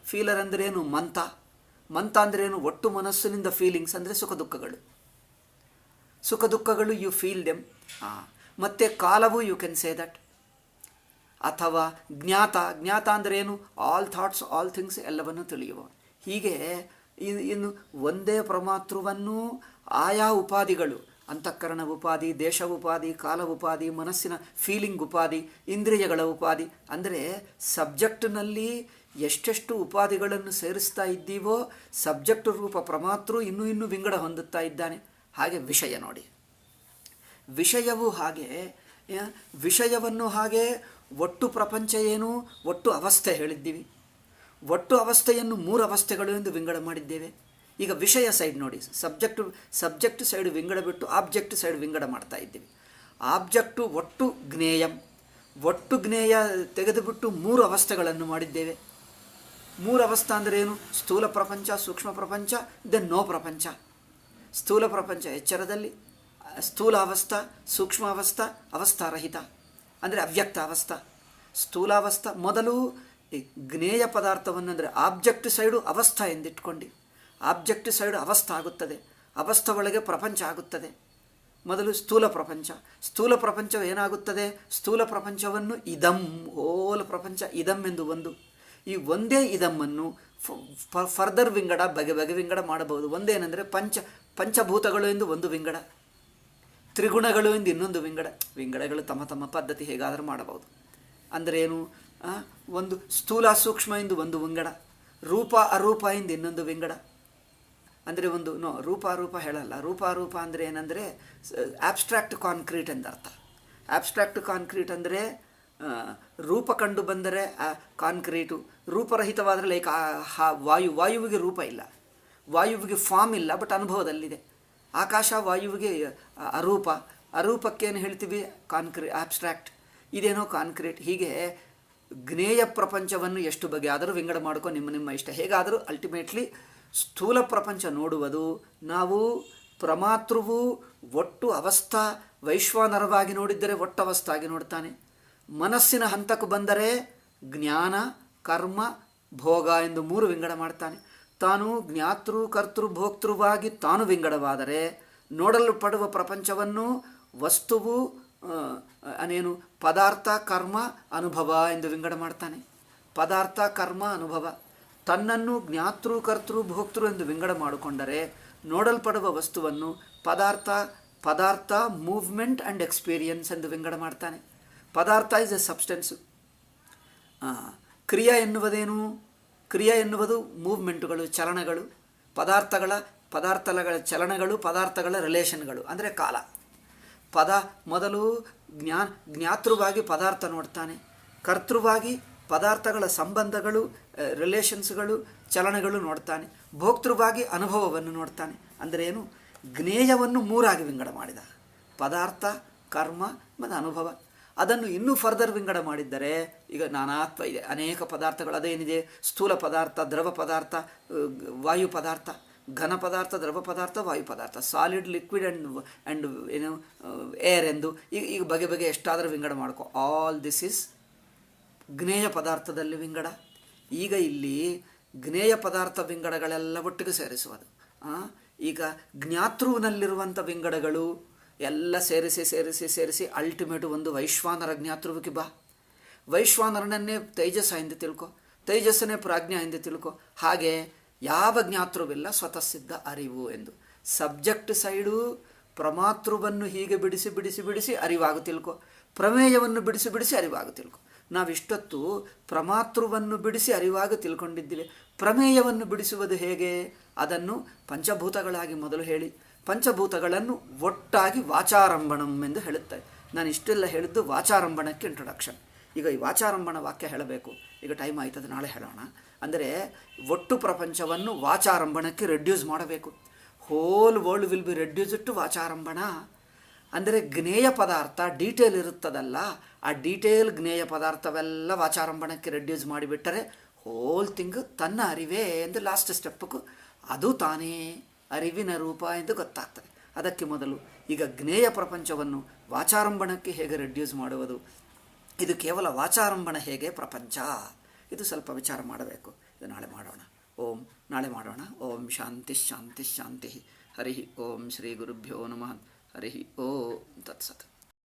ಫೀಲರ್ ಅಂದರೆ ಏನು? ಮಂತ ಅಂದರೆ ಏನು? ಒಟ್ಟು ಮನಸ್ಸಿನಿಂದ ಫೀಲಿಂಗ್ಸ್ ಅಂದರೆ ಸುಖ ದುಃಖಗಳು ಯು ಫೀಲ್ ದೆಮ್. ಮತ್ತು ಕಾಲವು ಯು ಕ್ಯಾನ್ ಸೇ ದಟ್. ಅಥವಾ ಜ್ಞಾತ ಅಂದರೆ ಏನು? ಆಲ್ ಥಾಟ್ಸ್, ಆಲ್ ಥಿಂಗ್ಸ್ ಎಲ್ಲವನ್ನು ತಿಳಿಯುವ. ಹೀಗೆ ಇನ್ನು ಒಂದೇ ಪ್ರಮಾತೃವನ್ನು ಆಯಾ ಉಪಾಧಿಗಳು, ಅಂತಃಕರಣ ಉಪಾಧಿ, ದೇಶ ಉಪಾಧಿ, ಕಾಲ ಉಪಾಧಿ, ಮನಸ್ಸಿನ ಫೀಲಿಂಗ್ ಉಪಾಧಿ, ಇಂದ್ರಿಯಗಳ ಉಪಾಧಿ. ಅಂದರೆ ಸಬ್ಜೆಕ್ಟ್ನಲ್ಲಿ ಎಷ್ಟೆಷ್ಟು ಉಪಾಧಿಗಳನ್ನು ಸೇರಿಸ್ತಾ ಇದ್ದೀವೋ ಸಬ್ಜೆಕ್ಟ್ ರೂಪ ಪ್ರಮಾತೃ ಇನ್ನೂ ವಿಂಗಡ ಹೊಂದುತ್ತಾ ಇದ್ದಾನೆ. ಹಾಗೆ ವಿಷಯ ನೋಡಿ, ವಿಷಯವು ಹಾಗೆ, ವಿಷಯವನ್ನು ಹಾಗೆ ಒಟ್ಟು ಪ್ರಪಂಚ ಏನು? ಒಟ್ಟು ಅವಸ್ಥೆ ಹೇಳಿದ್ದೀವಿ. ಒಟ್ಟು ಅವಸ್ಥೆಯನ್ನು 3 ಅವಸ್ಥೆಗಳು ಎಂದು ವಿಂಗಡ ಮಾಡಿದ್ದೇವೆ. ಈಗ ವಿಷಯ ಸೈಡ್ ನೋಡಿ, ಸಬ್ಜೆಕ್ಟ್ ಸೈಡ್ ವಿಂಗಡ ಬಿಟ್ಟು ಆಬ್ಜೆಕ್ಟ್ ಸೈಡ್ ವಿಂಗಡ ಮಾಡ್ತಾ ಇದ್ದೀವಿ. ಆಬ್ಜೆಕ್ಟು ಒಟ್ಟು ಜ್ಞೇಯ ತೆಗೆದುಬಿಟ್ಟು 3 ಅವಸ್ಥೆಗಳನ್ನು ಮಾಡಿದ್ದೇವೆ. 3 ಅವಸ್ಥೆ ಅಂದರೆ ಏನು? ಸ್ಥೂಲ ಪ್ರಪಂಚ, ಸೂಕ್ಷ್ಮ ಪ್ರಪಂಚ, ದೆನ್ ನೋ ಪ್ರಪಂಚ. ಸ್ಥೂಲ ಪ್ರಪಂಚ ಎಚ್ಚರದಲ್ಲಿ, ಸ್ಥೂಲ ಅವಸ್ಥಾ, ಸೂಕ್ಷ್ಮ ಅವಸ್ಥಾ, ಅವಸ್ಥಾರಹಿತ ಅಂದರೆ ಅವ್ಯಕ್ತ ಅವಸ್ಥಾ. ಸ್ಥೂಲಾವಸ್ಥಾ ಮೊದಲು ಜ್ಞೇಯ ಪದಾರ್ಥವನ್ನು ಅಂದರೆ ಆಬ್ಜೆಕ್ಟ್ ಸೈಡು ಅವಸ್ಥಾ ಎಂದಿಟ್ಕೊಂಡು, ಆಬ್ಜೆಕ್ಟ್ ಸೈಡು ಅವಸ್ಥಾ ಆಗುತ್ತದೆ, ಅವಸ್ಥೆ ಒಳಗೆ ಪ್ರಪಂಚ ಆಗುತ್ತದೆ. ಮೊದಲು ಸ್ಥೂಲ ಪ್ರಪಂಚ ಏನಾಗುತ್ತದೆ? ಸ್ಥೂಲ ಪ್ರಪಂಚವನ್ನು ಇದಂ, ಹೋಲ್ ಪ್ರಪಂಚ ಇದಂ ಎಂದು ಒಂದು. ಈ ಒಂದೇ ಇದಮ್ಮನ್ನು ಫರ್ದರ್ ವಿಂಗಡ ಬಗೆ ವಿಂಗಡ ಮಾಡಬಹುದು. ಒಂದೇನೆಂದರೆ ಪಂಚಭೂತಗಳು ಎಂದು ಒಂದು ವಿಂಗಡ, ತ್ರಿಗುಣಗಳು ಎಂದು ಇನ್ನೊಂದು ವಿಂಗಡಗಳು ತಮ್ಮ ಪದ್ಧತಿ ಹೇಗಾದರೂ ಮಾಡಬಹುದು. ಅಂದರೆ ಏನು? ಒಂದು ಸ್ಥೂಲ ಸೂಕ್ಷ್ಮ ಎಂದು ಒಂದು ವಿಂಗಡ, ರೂಪ ಅರೂಪ ಎಂದು ಇನ್ನೊಂದು ವಿಂಗಡ. ಅಂದರೆ ರೂಪ ಅರೂಪ ಹೇಳಲ್ಲ. ರೂಪ ಅರೂಪ ಅಂದರೆ ಏನಂದರೆ ಆಬ್ಸ್ಟ್ರಾಕ್ಟ್ ಕಾಂಕ್ರೀಟ್ ಎಂದರ್ಥ. ಆಬ್ಸ್ಟ್ರಾಕ್ಟ್ ಕಾಂಕ್ರೀಟ್ ಅಂದರೆ ರೂಪ ಕಂಡು ಬಂದರೆ ಕಾಂಕ್ರೀಟು, ರೂಪರಹಿತವಾದರೆ ಲೈಕ್ ವಾಯುವಿಗೆ ರೂಪ ಇಲ್ಲ, ವಾಯುವಿಗೆ ಫಾರ್ಮ್ ಇಲ್ಲ, ಬಟ್ ಅನುಭವದಲ್ಲಿದೆ. ಆಕಾಶ ವಾಯುವಿಗೆ ಅರೂಪಕ್ಕೇನು ಹೇಳ್ತೀವಿ? ಆಬ್ಸ್ಟ್ರಾಕ್ಟ್. ಇದೇನೋ ಕಾಂಕ್ರೀಟ್. ಹೀಗೆ ಜ್ಞೇಯ ಪ್ರಪಂಚವನ್ನು ಎಷ್ಟು ಬಗೆ ಆದರೂ ವಿಂಗಡ ಮಾಡ್ಕೊ, ನಿಮ್ಮ ಇಷ್ಟ. ಹೇಗಾದರೂ ಅಲ್ಟಿಮೇಟ್ಲಿ ಸ್ಥೂಲ ಪ್ರಪಂಚ ನೋಡುವುದು ನಾವು ಪ್ರಮಾತೃವು ಒಟ್ಟು ಅವಸ್ಥಾ ವೈಶ್ವಾನರವಾಗಿ ನೋಡಿದ್ದರೆ ಒಟ್ಟು ಅವಸ್ಥಾಗಿ ನೋಡ್ತಾನೆ. ಮನಸ್ಸಿನ ಹಂತಕ್ಕೆ ಬಂದರೆ ಜ್ಞಾನ, ಕರ್ಮ, ಭೋಗ ಎಂದು 3 ವಿಂಗಡ ಮಾಡ್ತಾನೆ. ತಾನು ಜ್ಞಾತೃ, ಕರ್ತೃ, ಭೋಕ್ತೃವಾಗಿ ತಾನು ವಿಂಗಡವಾದರೆ ನೋಡಲ್ಪಡುವ ಪ್ರಪಂಚವನ್ನು ವಸ್ತುವು ಅನೇನು ಪದಾರ್ಥ, ಕರ್ಮ, ಅನುಭವ ಎಂದು ವಿಂಗಡ ಮಾಡ್ತಾನೆ. ಪದಾರ್ಥ, ಕರ್ಮ, ಅನುಭವ. ತನ್ನನ್ನು ಜ್ಞಾತೃ, ಕರ್ತೃ, ಭೋಕ್ತೃ ಎಂದು ವಿಂಗಡ ಮಾಡಿಕೊಂಡರೆ ನೋಡಲ್ಪಡುವ ವಸ್ತುವನ್ನು ಪದಾರ್ಥ, ಮೂವ್ಮೆಂಟ್ ಆ್ಯಂಡ್ ಎಕ್ಸ್ಪೀರಿಯನ್ಸ್ ಎಂದು ವಿಂಗಡ ಮಾಡ್ತಾನೆ. ಪದಾರ್ಥ ಇಸ್ ಎ ಸಬ್ಸ್ಟೆನ್ಸು. ಕ್ರಿಯೆ ಎನ್ನುವುದೇನು? ಕ್ರಿಯೆ ಎನ್ನುವುದು ಮೂವ್ಮೆಂಟುಗಳು, ಚಲನಗಳು. ಪದಾರ್ಥಗಳ ಚಲನಗಳು, ಪದಾರ್ಥಗಳ ರಿಲೇಷನ್ಗಳು ಅಂದರೆ ಕಾಲ. ಮೊದಲು ಜ್ಞಾತೃವಾಗಿ ಪದಾರ್ಥ ನೋಡ್ತಾನೆ, ಕರ್ತೃವಾಗಿ ಪದಾರ್ಥಗಳ ಸಂಬಂಧಗಳು, ರಿಲೇಷನ್ಸ್ಗಳು, ಚಲನಗಳು ನೋಡ್ತಾನೆ, ಭೋಕ್ತೃವಾಗಿ ಅನುಭವವನ್ನು ನೋಡ್ತಾನೆ. ಅಂದರೆ ಏನು? ಜ್ಞೇಯವನ್ನು 3 ವಿಂಗಡ ಮಾಡಿದ: ಪದಾರ್ಥ, ಕರ್ಮ ಮತ್ತು ಅನುಭವ. ಅದನ್ನು ಇನ್ನೂ ಫರ್ದರ್ ವಿಂಗಡ ಮಾಡಿದ್ದರೆ ಈಗ ನಾನಾತ್ವ ಇದೆ, ಅನೇಕ ಪದಾರ್ಥಗಳು. ಅದೇನಿದೆ, ಸ್ಥೂಲ ಪದಾರ್ಥ, ದ್ರವ ಪದಾರ್ಥ, ವಾಯು ಪದಾರ್ಥ, ಘನ ಪದಾರ್ಥ, ದ್ರವ ಪದಾರ್ಥ, ವಾಯು ಪದಾರ್ಥ, ಸಾಲಿಡ್, ಲಿಕ್ವಿಡ್ ಆ್ಯಂಡ್ ಏನು ಏರ್ ಎಂದು ಈಗ ಬಗೆ ಬಗೆ ಎಷ್ಟಾದರೂ ವಿಂಗಡ ಮಾಡ್ಕೊ. ಆಲ್ ದಿಸ್ ಈಸ್ ಜ್ಞೇಯ ಪದಾರ್ಥದಲ್ಲಿ ವಿಂಗಡ. ಈಗ ಇಲ್ಲಿ ಜ್ಞೇಯ ಪದಾರ್ಥ ವಿಂಗಡಗಳೆಲ್ಲ ಒಟ್ಟಿಗೆ ಸೇರಿಸುವುದು. ಈಗ ಜ್ಞಾತೃವಿನಲ್ಲಿರುವಂಥ ವಿಂಗಡಗಳು ಎಲ್ಲ ಸೇರಿಸಿ ಸೇರಿಸಿ ಸೇರಿಸಿ ಅಲ್ಟಿಮೇಟು ಒಂದು ವೈಶ್ವಾನರ ಜ್ಞಾತೃವಿಗೆ ಬಾ. ವೈಶ್ವಾನರನನ್ನೇ ತೇಜಸ್ಸ ಎಂದು ತಿಳ್ಕೊ, ತೇಜಸ್ಸನ್ನೇ ಪ್ರಾಜ್ಞ ಎಂದು ತಿಳ್ಕೊ. ಹಾಗೆ ಯಾವ ಜ್ಞಾತೃವಿಲ್ಲ, ಸ್ವತಃ ಸಿದ್ಧ ಅರಿವು ಎಂದು. ಸಬ್ಜೆಕ್ಟ್ ಸೈಡು ಪ್ರಮಾತೃವನ್ನು ಹೀಗೆ ಬಿಡಿಸಿ ಬಿಡಿಸಿ ಬಿಡಿಸಿ ಅರಿವಾಗ ತಿಳ್ಕೊ, ಪ್ರಮೇಯವನ್ನು ಬಿಡಿಸಿ ಬಿಡಿಸಿ ಅರಿವಾಗ ತಿಳ್ಕೊ. ನಾವಿಷ್ಟೊತ್ತು ಪ್ರಮಾತೃವನ್ನು ಬಿಡಿಸಿ ಅರಿವಾಗ ತಿಳ್ಕೊಂಡಿದ್ದೀವಿ. ಪ್ರಮೇಯವನ್ನು ಬಿಡಿಸುವುದು ಹೇಗೆ? ಅದನ್ನು ಪಂಚಭೂತಗಳಾಗಿ ಮೊದಲು ಹೇಳಿ, ಪಂಚಭೂತಗಳನ್ನು ಒಟ್ಟಾಗಿ ವಾಚಾರಂಭಣಂ ಎಂದು ಹೇಳುತ್ತಾರೆ. ನಾನು ಇಷ್ಟೆಲ್ಲ ಹೇಳಿದ್ದು ವಾಚಾರಂಭಣಕ್ಕೆ ಇಂಟ್ರೊಡಕ್ಷನ್. ಈಗ ಈ ವಾಚಾರಂಭಣ ವಾಕ್ಯ ಹೇಳಬೇಕು. ಈಗ ಟೈಮ್ ಆಯ್ತದೆ, ನಾಳೆ ಹೇಳೋಣ. ಅಂದರೆ ಒಟ್ಟು ಪ್ರಪಂಚವನ್ನು ವಾಚಾರಂಭಣಕ್ಕೆ ರೆಡ್ಯೂಸ್ ಮಾಡಬೇಕು. Whole world will be reduced to ವಾಚಾರಂಭಣ. ಅಂದರೆ ಜ್ಞೇಯ ಪದಾರ್ಥ ಡೀಟೇಲ್ ಇರುತ್ತದಲ್ಲ, ಆ ಡೀಟೇಲ್ ಜ್ಞೇಯ ಪದಾರ್ಥವೆಲ್ಲ ವಾಚಾರಂಭಣಕ್ಕೆ ರೆಡ್ಯೂಸ್ ಮಾಡಿಬಿಟ್ಟರೆ ಹೋಲ್ ಥಿಂಗ್ ತನ್ನ ಅರಿವೇ ಎಂದು ಲಾಸ್ಟ್ ಸ್ಟೆಪ್ಪಕ್ಕೂ ಅದು ತಾನೇ ಅರಿವಿನ ರೂಪ ಎಂದು ಗೊತ್ತಾಗ್ತದೆ. ಅದಕ್ಕೆ ಮೊದಲು ಈಗ ಜ್ಞೇಯ ಪ್ರಪಂಚವನ್ನು ವಾಚಾರಂಭಣಕ್ಕೆ ಹೇಗೆ ರೆಡ್ಯೂಸ್ ಮಾಡುವುದು, ಇದು ಕೇವಲ ವಾಚಾರಂಭಣ ಹೇಗೆ ಪ್ರಪಂಚ, ಇದು ಸ್ವಲ್ಪ ವಿಚಾರ ಮಾಡಬೇಕು. ಇದು ನಾಳೆ ಮಾಡೋಣ. ನಾಳೆ ಮಾಡೋಣ. ಓಂ ಶಾಂತಿ ಶಾಂತಿ ಶಾಂತಿ. ಹರಿ ಓಂ ಶ್ರೀ ಗುರುಭ್ಯೋ ನಮಃ. ಹರಿ ಓಂ ತತ್ಸತ್.